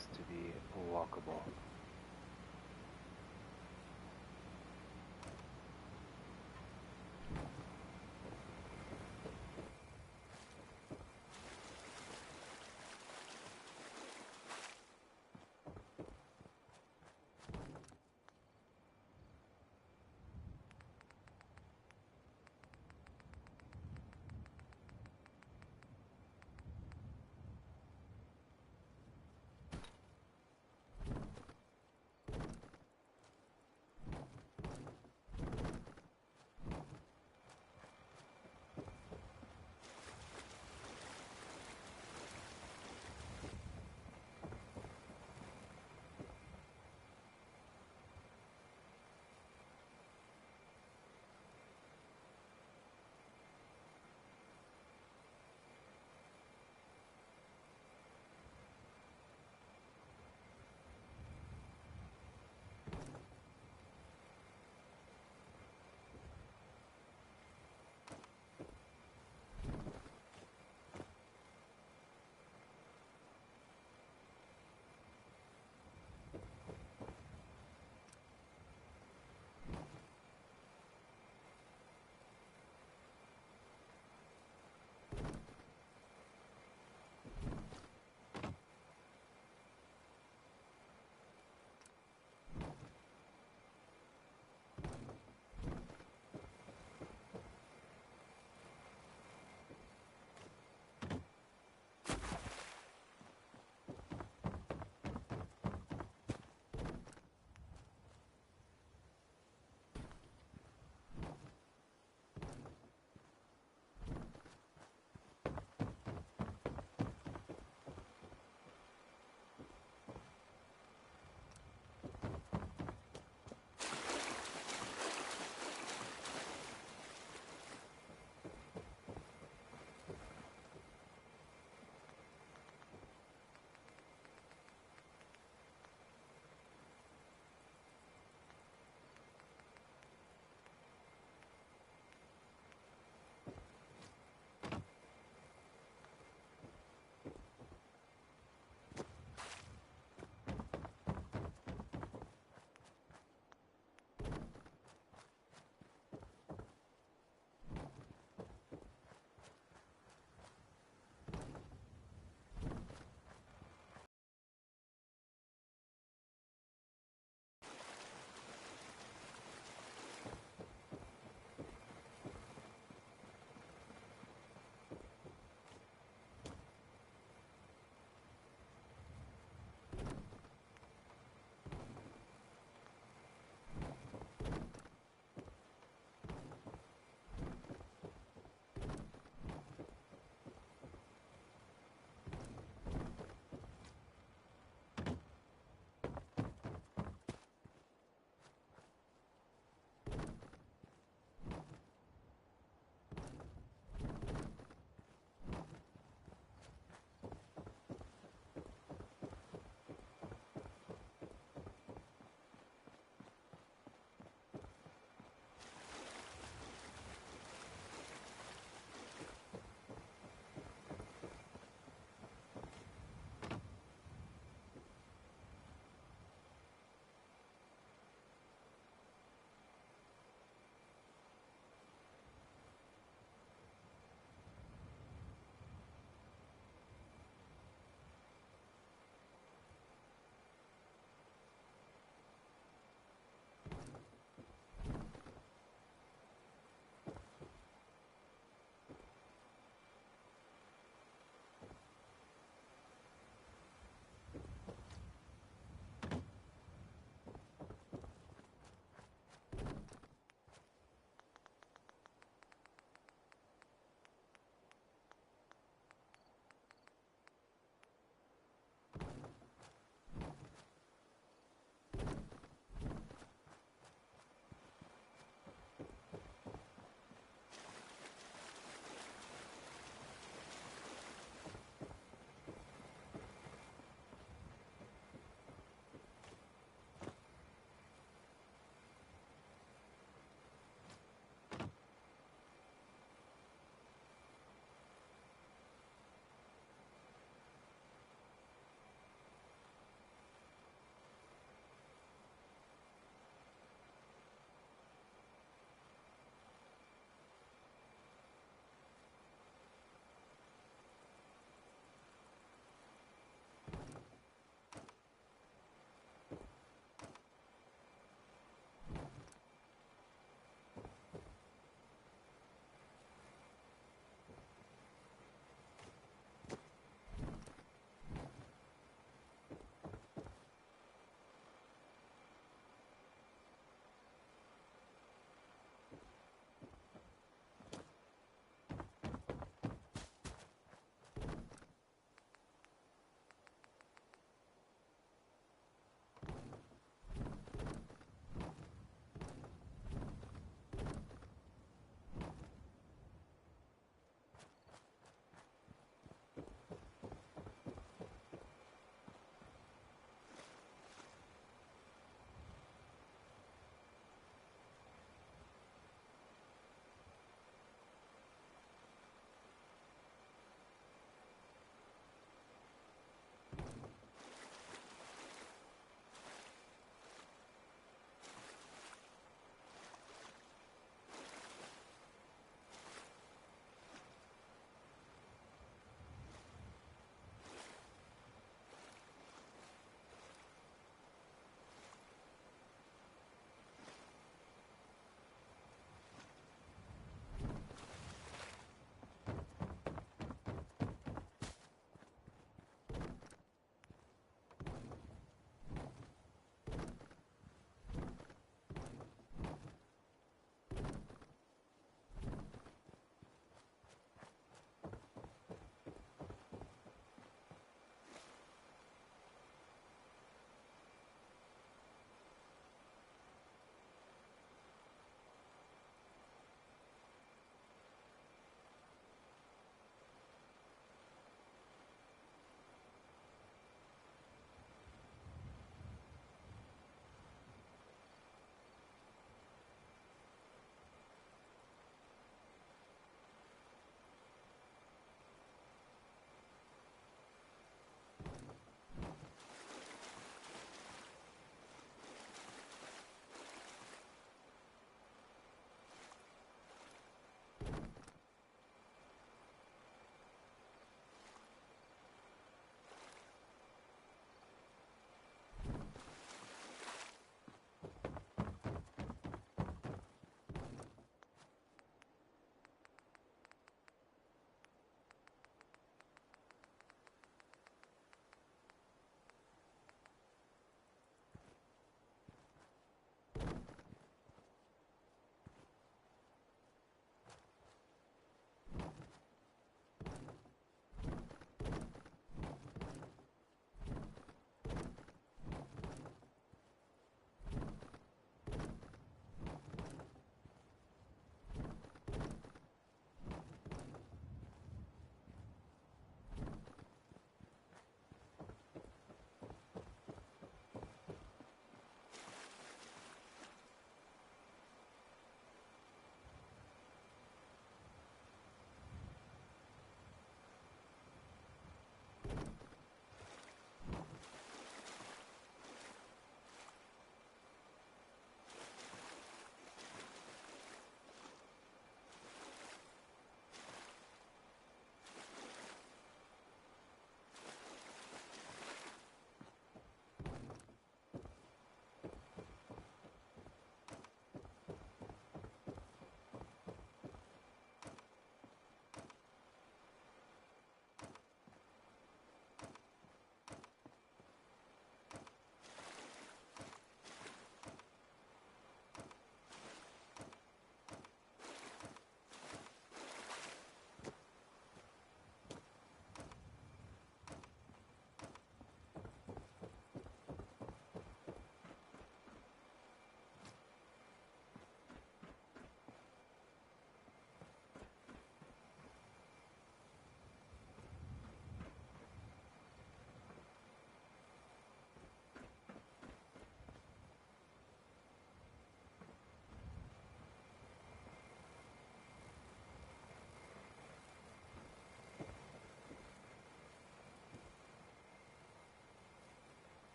this to be walkable.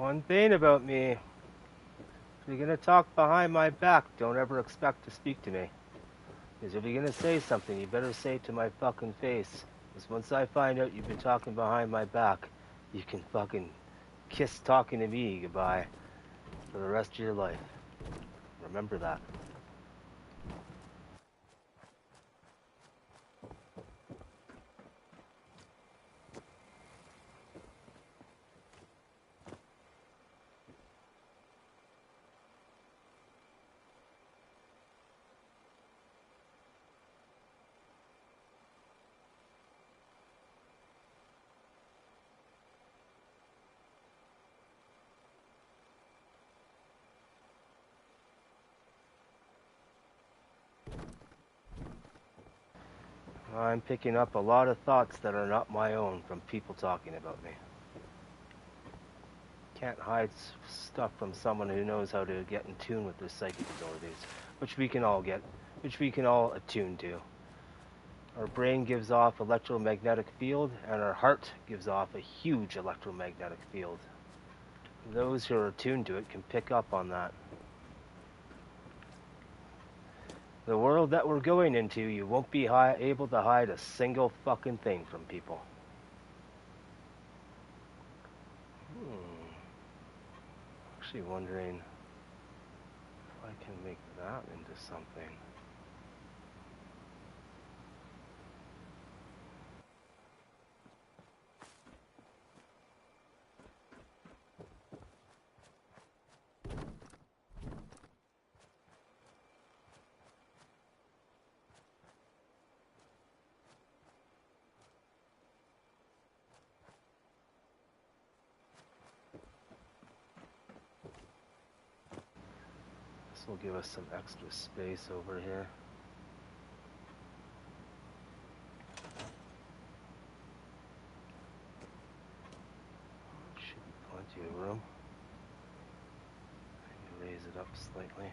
One thing about me, if you're gonna talk behind my back, don't ever expect to speak to me. Because if you're gonna say something, you better say it to my fucking face. Because once I find out you've been talking behind my back, you can fucking kiss talking to me goodbye for the rest of your life. Remember that. I'm picking up a lot of thoughts that are not my own from people talking about me. Can't hide stuff from someone who knows how to get in tune with their psychic abilities, which we can all attune to. Our brain gives off electromagnetic field, and our heart gives off a huge electromagnetic field. Those who are attuned to it can pick up on that. The world that we're going into, you won't be able to hide a single fucking thing from people. Actually wondering if I can make that into something. This will give us some extra space over here. Should be plenty of room. Maybe raise it up slightly.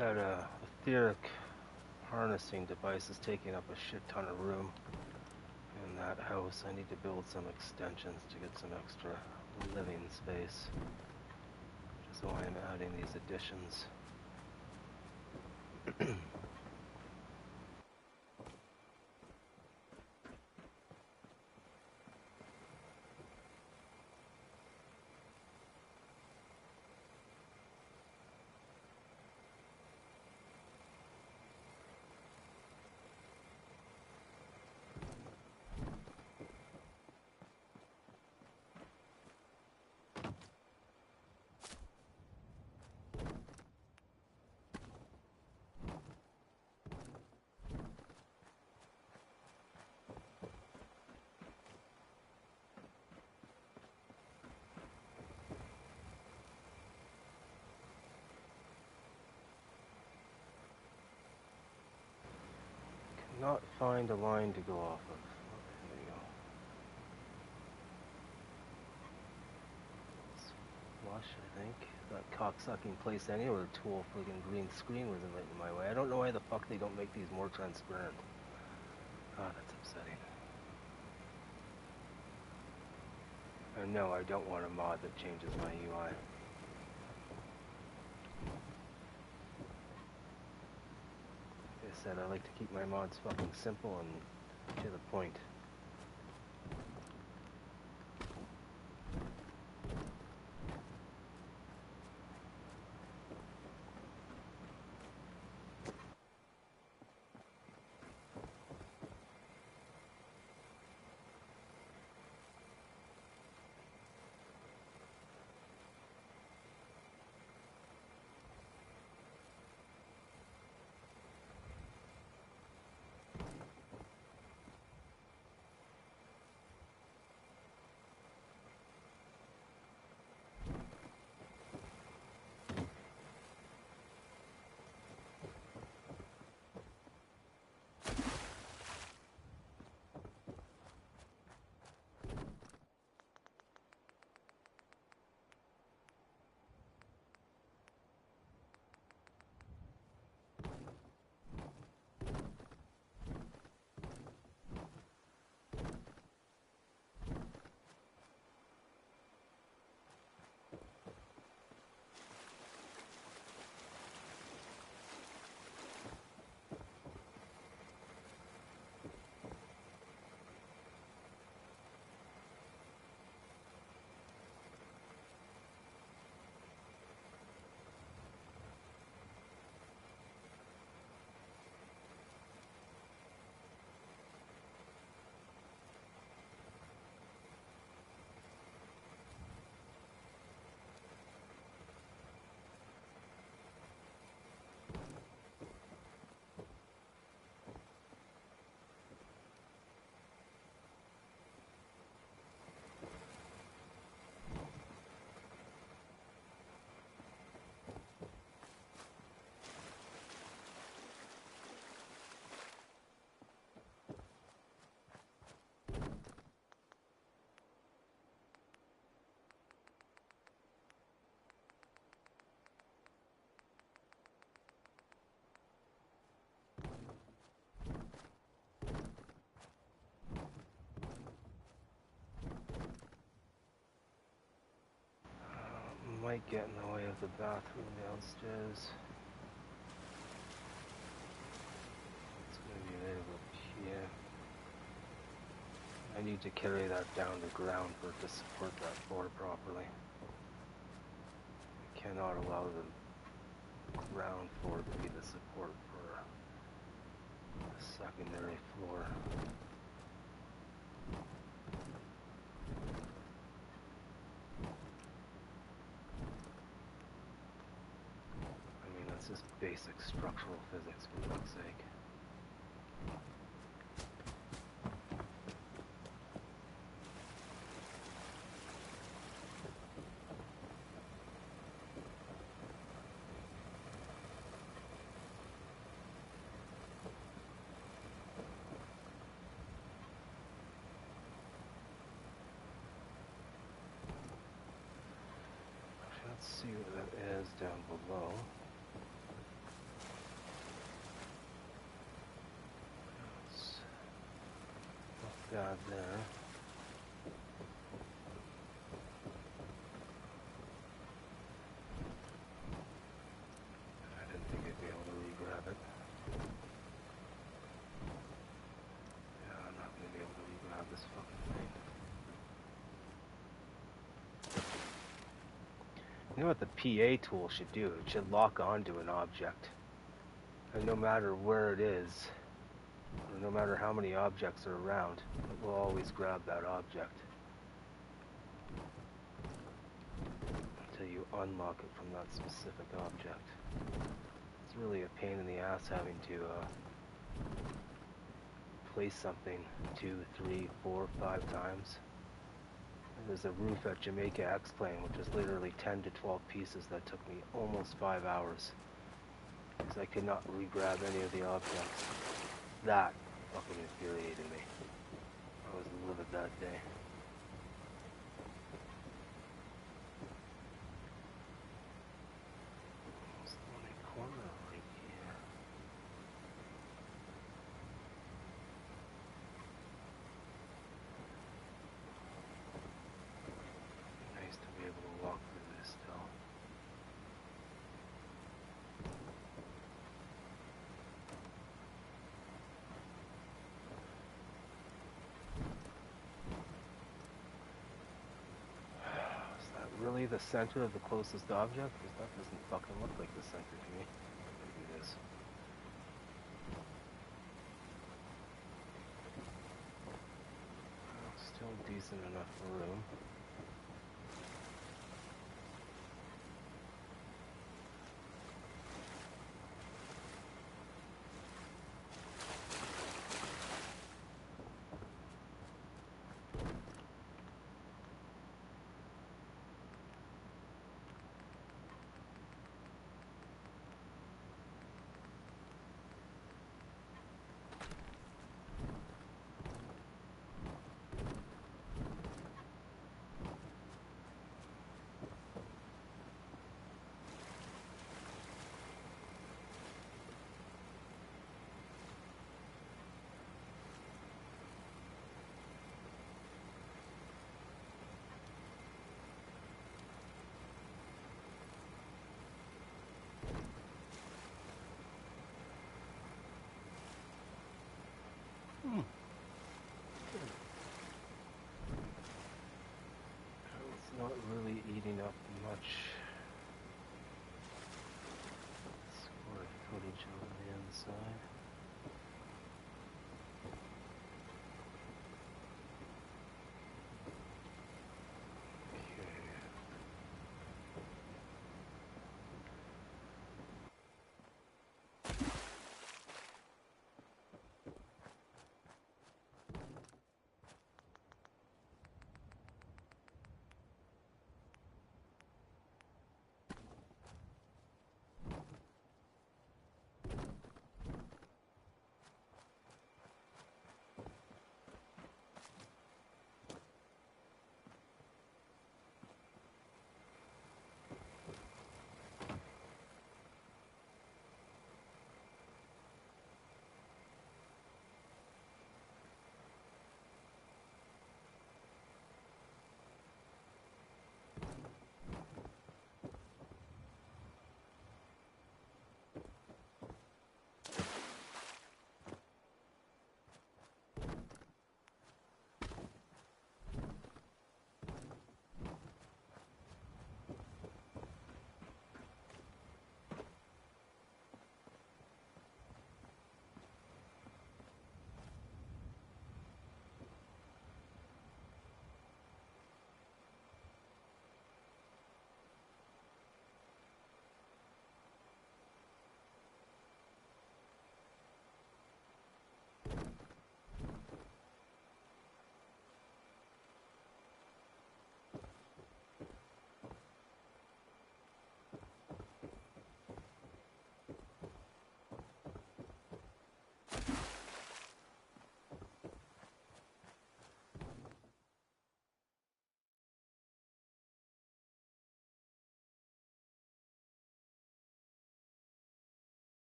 That etheric harnessing device is taking up a shit ton of room in that house. I need to build some extensions to get some extra living space, which is why I'm adding these additions. Not find a line to go off of. There you go. It's flush, I think. That cocksucking place anywhere tool friggin' green screen was in my way. I don't know why the fuck they don't make these more transparent. Ah, that's upsetting. And no, I don't want a mod that changes my UI. Like I said, I like to keep my mods fucking simple and to the point. Might get in the way of the bathroom downstairs. It's gonna be right up here. I need to carry that down to ground for it to support that floor properly. I cannot allow the ground floor to be the support for the secondary floor. I mean, that's just basic structural physics, for fuck's sake. Let's see what that is down below. got there. I didn't think I'd be able to re-grab it. Yeah, I'm not going to be able to re-grab this fucking thing. You know what the PA tool should do? It should lock onto an object. And no matter where it is, or no matter how many objects are around, it will always grab that object until you unlock it from that specific object. It's really a pain in the ass having to place something 2, 3, 4, 5 times. There's a roof at Jamaica X-Plane, which is literally 10 to 12 pieces that took me almost 5 hours. Because I could not re-grab any of the objects. That fucking infuriated me. I was livid that day. It's the only corner right here. Nice to be able to walk through this still. Is that really the center of the closest object? Because that doesn't fucking look like the center to me. Maybe it is. Well, still decent enough room.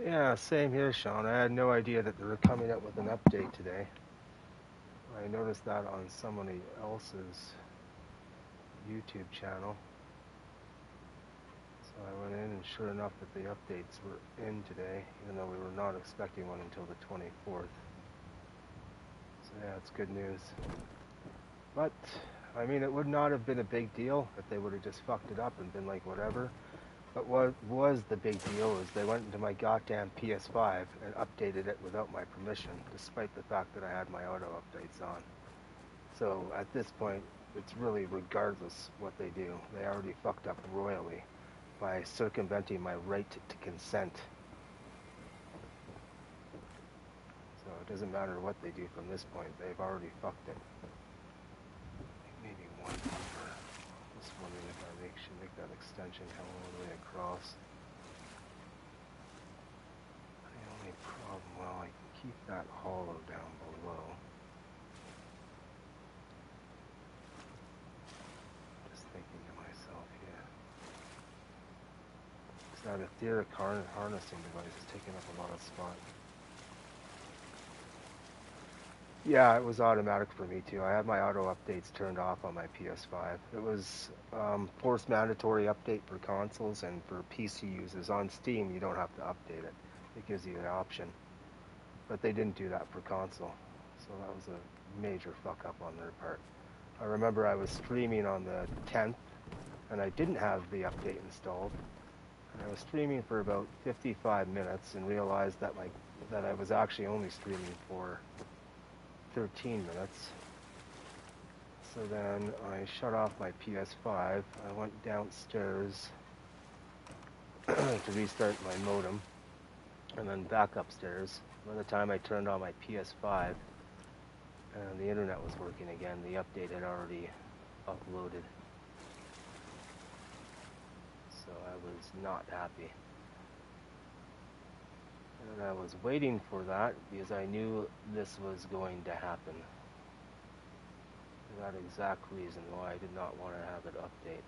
Yeah, same here, Sean. I had no idea that they were coming out with an update today. I noticed that on somebody else's YouTube channel. So I went in, and sure enough that the updates were in today, even though we were not expecting one until the 24th. So yeah, it's good news. But, I mean, it would not have been a big deal if they would have just fucked it up and been like, whatever. But what was the big deal is they went into my goddamn PS5 and updated it without my permission, despite the fact that I had my auto updates on. So at this point, it's really regardless what they do. They already fucked up royally by circumventing my right to consent. So it doesn't matter what they do from this point. They've already fucked it. Maybe one number. Just wondering if I should make that extension hell all the way across. The only problem, well, I can keep that hollow down below. Just thinking to myself here. Because that etheric harnessing device is taking up a lot of spot. Yeah, it was automatic for me too. I had my auto updates turned off on my PS5. It was forced mandatory update for consoles, and for PC users on Steam, you don't have to update it. It gives you the option. But they didn't do that for console. So that was a major fuck up on their part. I remember I was streaming on the 10th, and I didn't have the update installed. And I was streaming for about 55 minutes and realized that I was actually only streaming for 13 minutes. So then I shut off my PS5. I went downstairs to restart my modem, and then back upstairs. By the time I turned on my PS5 and the internet was working again, the update had already uploaded. So I was not happy. And I was waiting for that because I knew this was going to happen. For that exact reason why I did not want to have it update.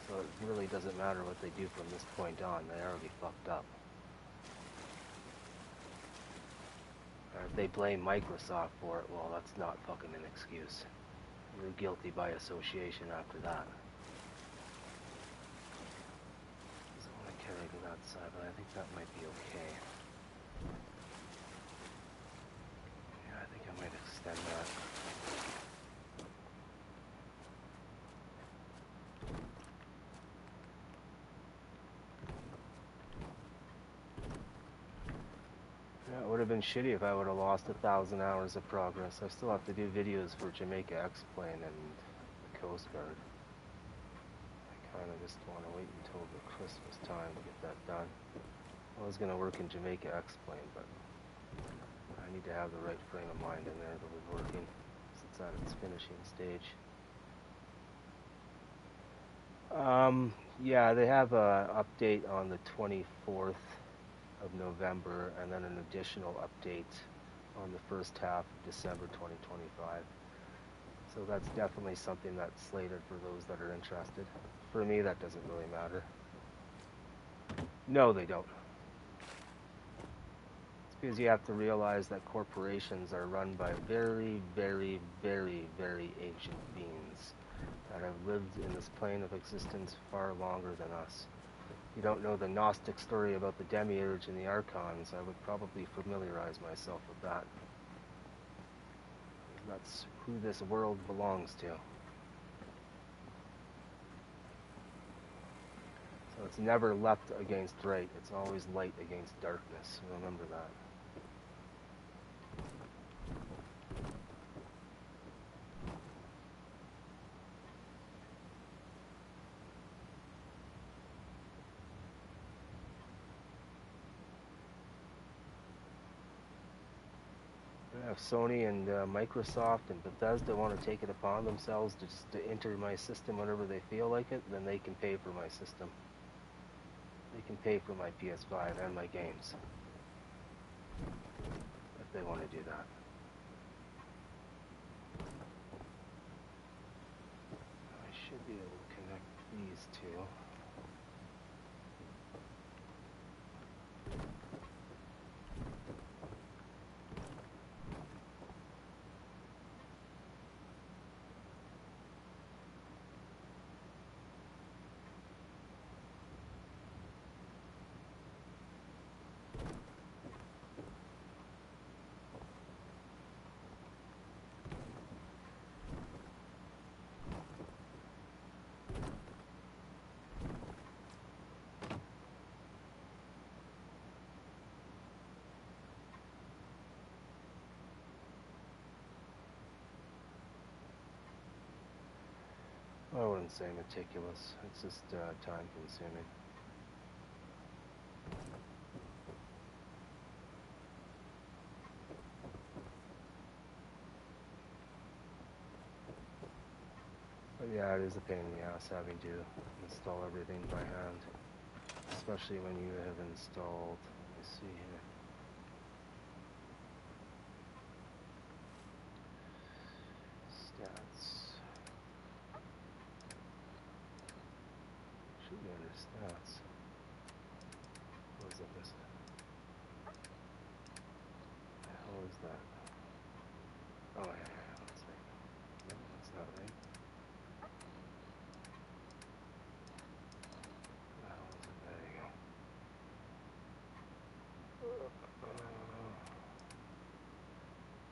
So it really doesn't matter what they do from this point on. They already fucked up. If they blame Microsoft for it, well, that's not fucking an excuse. You're guilty by association after that. Doesn't want to carry to that side, but I think that might be okay. Yeah, I think I might extend that. Yeah, it would have been shitty if I would have lost 1,000 hours of progress. I still have to do videos for Jamaica X-Plane and the Coast Guard. I kind of just want to wait until the Christmas time to get that done. I was going to work in Jamaica X-Plane, but I need to have the right frame of mind in there to be working, since it's at its finishing stage. Yeah, they have an update on the 24th of November, and then an additional update on the first half of December 2025. So that's definitely something that's slated for those that are interested. For me, that doesn't really matter. No, they don't. It's because you have to realize that corporations are run by very, very, very, very ancient beings that have lived in this plane of existence far longer than us. If you don't know the Gnostic story about the Demiurge and the Archons, I would probably familiarize myself with that. That's who this world belongs to. So it's never left against right, it's always light against darkness. Remember that. If Sony and Microsoft and Bethesda want to take it upon themselves to enter my system whenever they feel like it, then they can pay for my system. They can pay for my PS5 and my games. If they want to do that. I should be able to connect these two. I wouldn't say meticulous. It's just time consuming. But yeah, it is a pain in the ass having to install everything by hand. Especially when you have installed, let me see here. Stats. Should be under stats. What is it missing? What the hell is that? Oh yeah, let's see. No, that's not right. What the hell is it? There you go.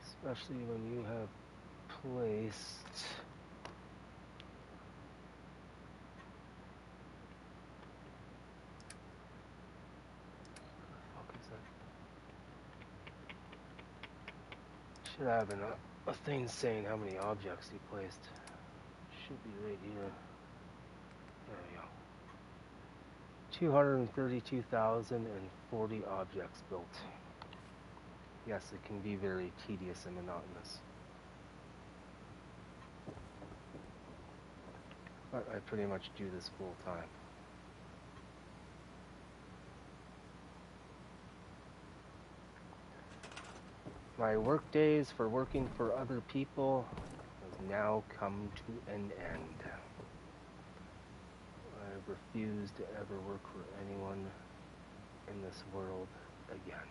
Especially when you have placed. What the fuck is that? Should have a thing saying how many objects you placed. Should be right here. There we go. 232,040 objects built. Yes, it can be very tedious and monotonous. But I pretty much do this full time. My work days for working for other people has now come to an end. I refuse to ever work for anyone in this world again.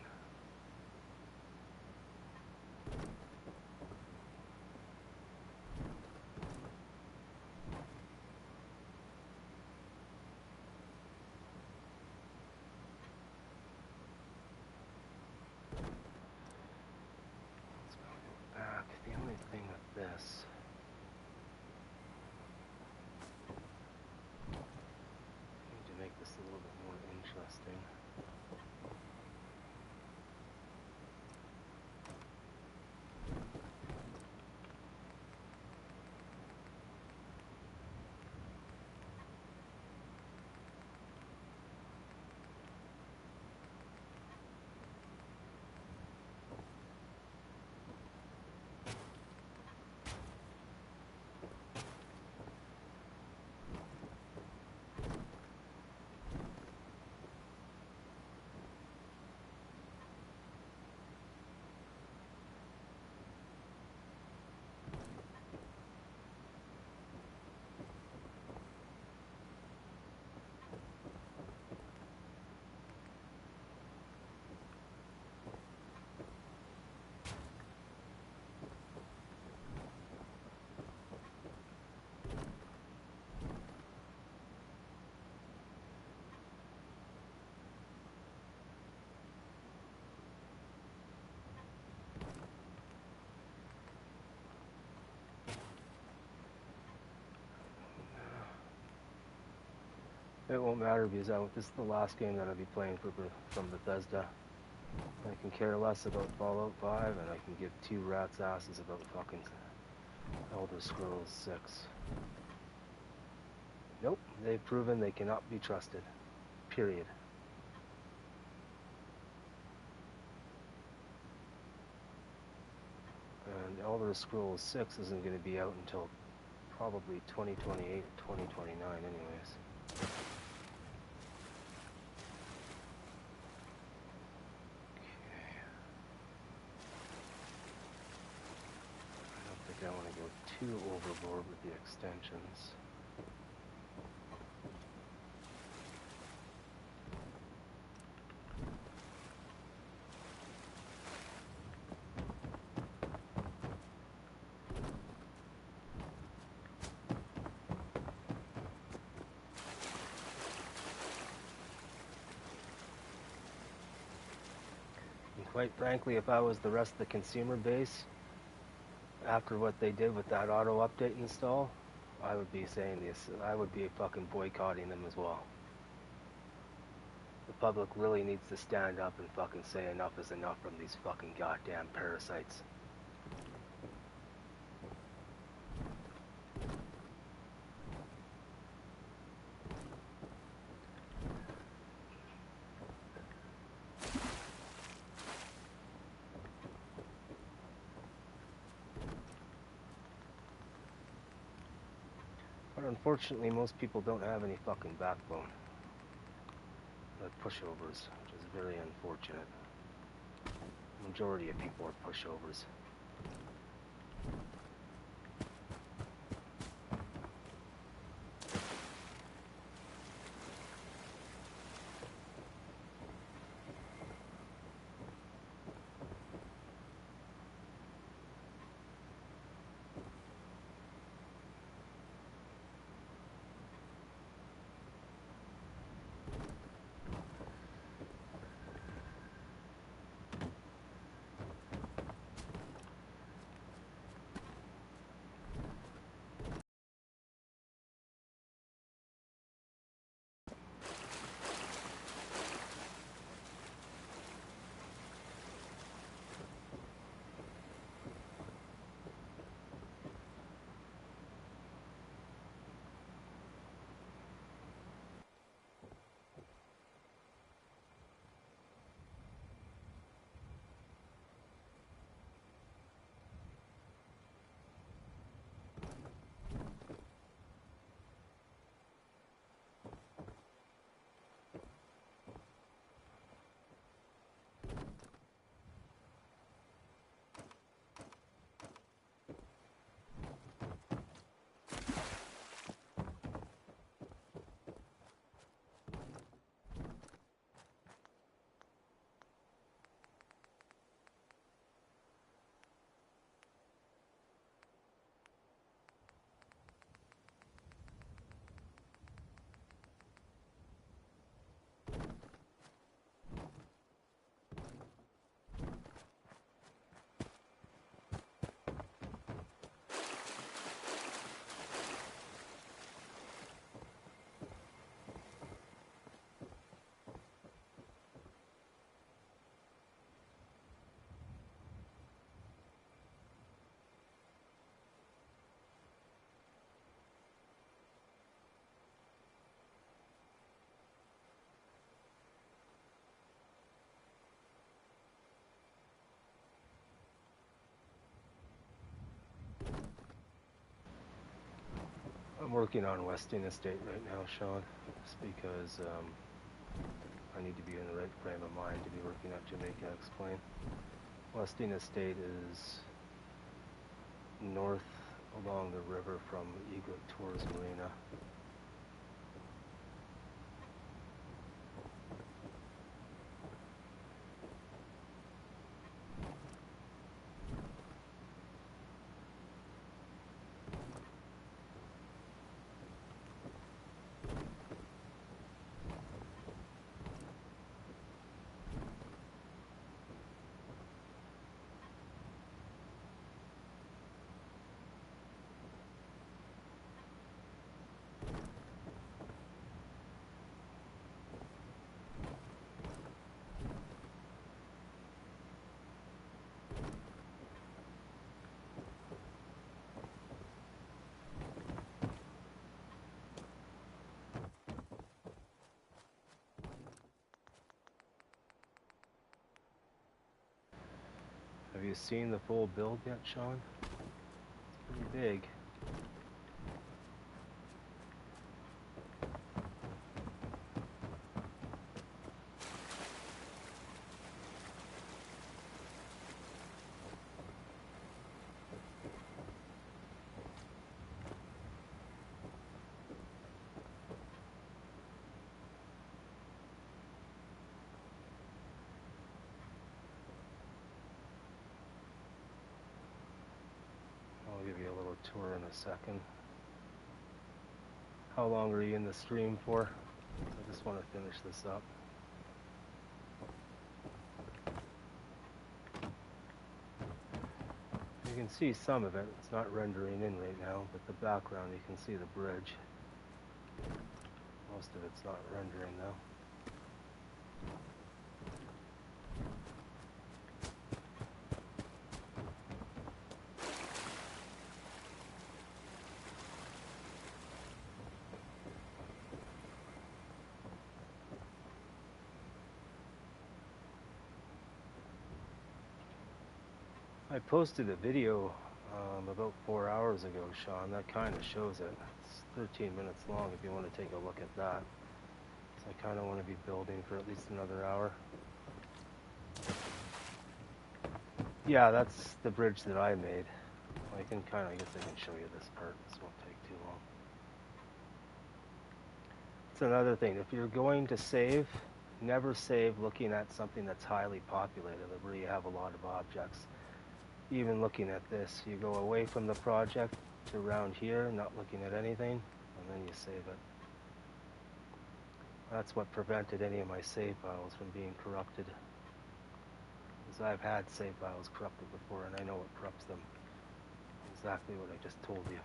The only thing with this, I need to make this a little bit more interesting. It won't matter because this is the last game that I'll be playing from Bethesda. I can care less about Fallout 5, and I can give two rats' asses about fucking Elder Scrolls 6. Nope, they've proven they cannot be trusted. Period. And Elder Scrolls 6 isn't going to be out until probably 2028, 2029 anyways. I don't want to go too overboard with the extensions. And quite frankly, if I was the rest of the consumer base, after what they did with that auto update install, I would be saying this. I would be fucking boycotting them as well. The public really needs to stand up and fucking say enough is enough from these fucking goddamn parasites. But unfortunately, most people don't have any fucking backbone. They're pushovers, which is very unfortunate. Majority of people are pushovers. I'm working on Westing Estate right now, Sean, just because I need to be in the right frame of mind to be working at Jamaica Explain. Westing Estate is north along the river from Eglet Tours Marina. Have you seen the full build yet, Sean? It's pretty big. I'll give you a little tour in a second. How long are you in the stream for? I just want to finish this up. You can see some of it. It's not rendering in right now, but the background, you can see the bridge. Most of it's not rendering though. I posted a video About 4 hours ago, Sean. That kind of shows it. It's 13 minutes long if you want to take a look at that. So I kind of want to be building for at least another hour. Yeah, that's the bridge that I made. I guess I can show you this part. This won't take too long. It's another thing. If you're going to save, never save looking at something that's highly populated, where you have a lot of objects. Even looking at this, you go away from the project to around here, not looking at anything, and then you save it. That's what prevented any of my save files from being corrupted. Because I've had save files corrupted before, and I know what corrupts them. Exactly what I just told you.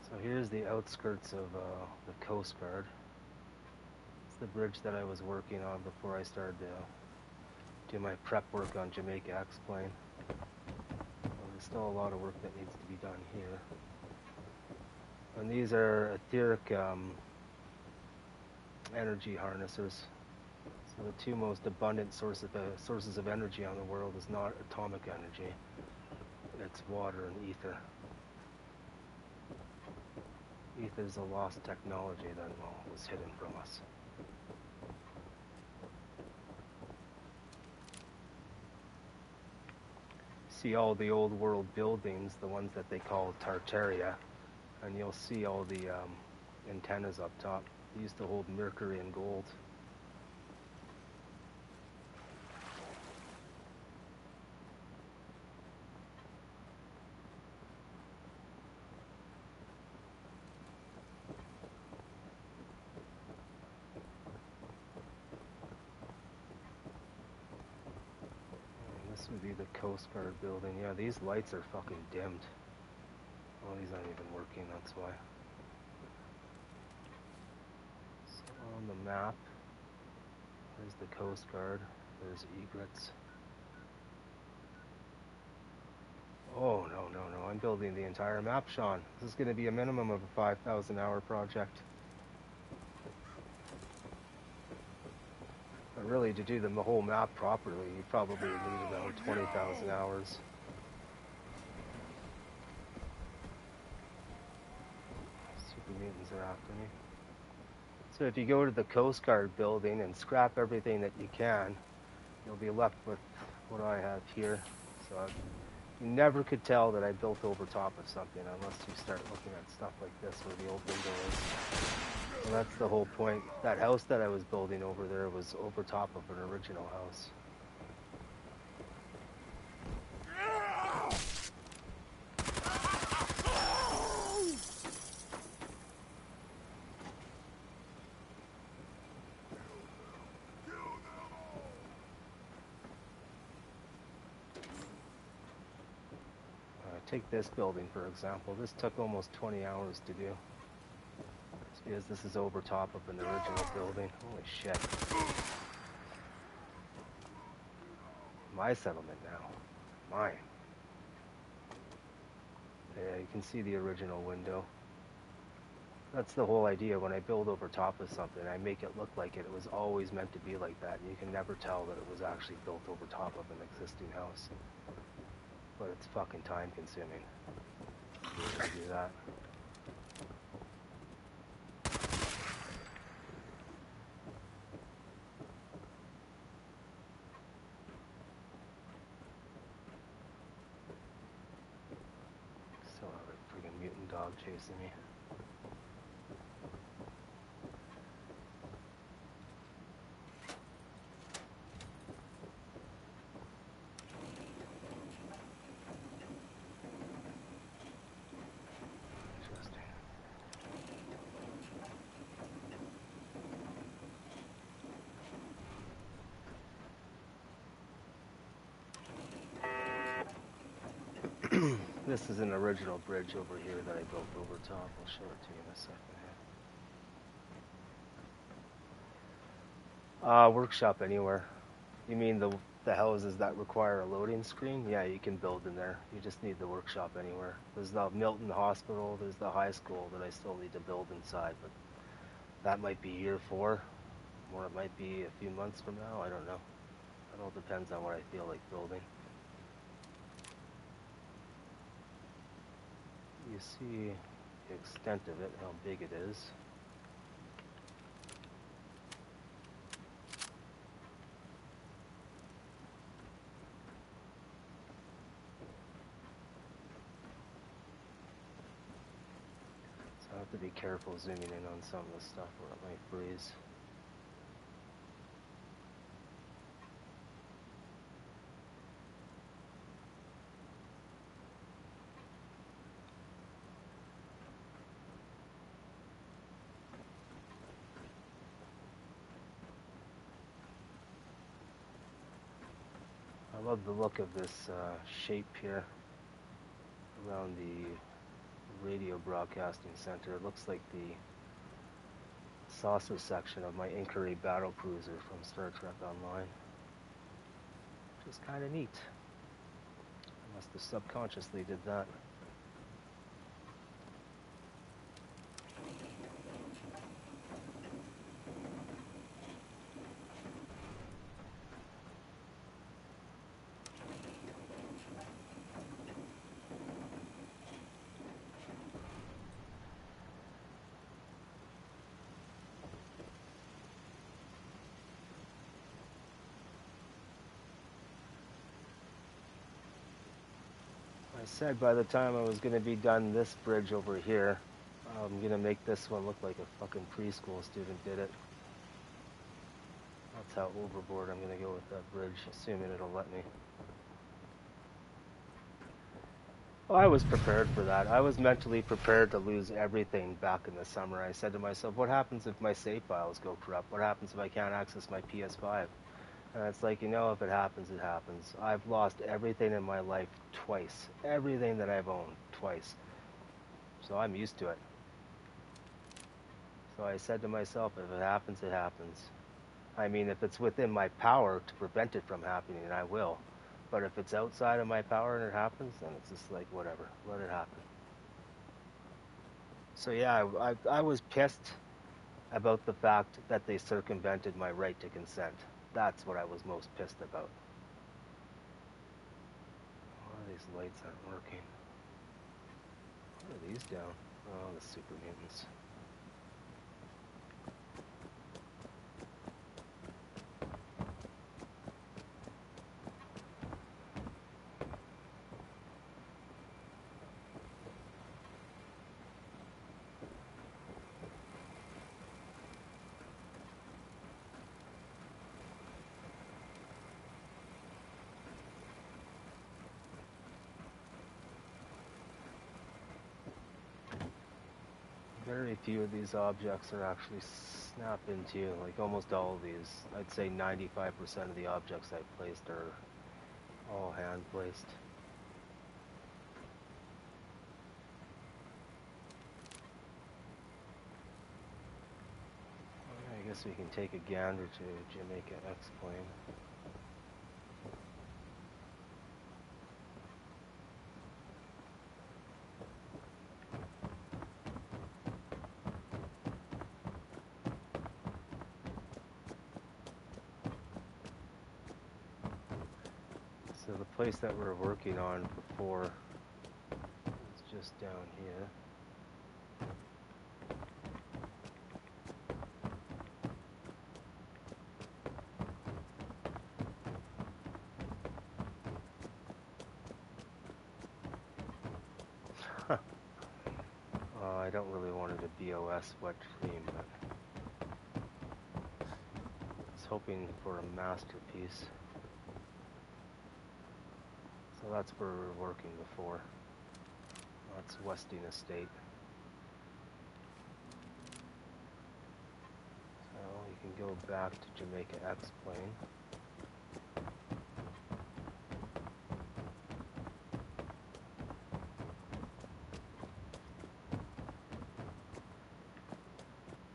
So here's the outskirts of the Coast Guard. It's the bridge that I was working on before I started to do my prep work on Jamaica X-Plane. There's still a lot of work that needs to be done here. And these are etheric energy harnessers. So the two most abundant sources of energy on the world is not atomic energy. It's water and ether. Ether is a lost technology that was hidden from us. See all the old world buildings, the ones that they call Tartaria, and you'll see all the antennas up top. They used to hold mercury and gold. This would be the Coast Guard building. Yeah, these lights are fucking dimmed. Oh, these aren't even working, that's why. So on the map, there's the Coast Guard. There's egrets. Oh, no. I'm building the entire map, Sean. This is going to be a minimum of a 5,000 hour project. But really, to do the whole map properly, you probably need about 20,000 hours. Super mutants are after me. So if you go to the Coast Guard building and scrap everything that you can, you'll be left with what I have here. So you never could tell that I built over top of something unless you start looking at stuff like this where the old window is. So that's the whole point. That house that I was building over there was over top of an original house. Take this building, for example. This took almost 20 hours to do. It's because this is over top of an original building. Holy shit. My settlement now. Mine. Yeah, you can see the original window. That's the whole idea. When I build over top of something, I make it look like it was always meant to be like that. You can never tell that it was actually built over top of an existing house. But it's fucking time consuming to do that. Still have a freaking mutant dog chasing me. This is an original bridge over here that I built over top. I'll show it to you in a second. Workshop anywhere. You mean the houses that require a loading screen? Yeah, you can build in there. You just need the workshop anywhere. There's the Milton Hospital. There's the high school that I still need to build inside, but that might be year 4, or it might be a few months from now. I don't know. It all depends on what I feel like building. You see the extent of it, how big it is. So I have to be careful zooming in on some of the stuff or it might freeze. I love the look of this shape here around the radio broadcasting center. It looks like the saucer section of my Inquiry battle cruiser from Star Trek Online. Which is kind of neat. I must have subconsciously did that. I said by the time I was going to be done this bridge over here, I'm going to make this one look like a fucking preschool student did it. That's how overboard I'm going to go with that bridge, assuming it'll let me. Well, I was prepared for that. I was mentally prepared to lose everything back in the summer. I said to myself, what happens if my save files go corrupt? What happens if I can't access my PS5? And it's like, you know, if it happens, it happens. I've lost everything in my life twice. Everything that I've owned twice. So I'm used to it. So I said to myself, if it happens, it happens. I mean, if it's within my power to prevent it from happening, I will. But if it's outside of my power and it happens, then it's just like, whatever, let it happen. So yeah, I was pissed about the fact that they circumvented my right to consent. That's what I was most pissed about. Oh, these lights aren't working. What are these down? Oh, the super mutants. Very few of these objects are actually snap into, like almost all of these. I'd say 95% of the objects I've placed are all hand placed. I guess we can take a gander to Jamaica X-Plane. So the place that we're working on before is just down here. I don't really want it a BOS wet dream, but I was hoping for a masterpiece. So that's where we were working before. That's Westing Estate. So you can go back to Jamaica X-Plane.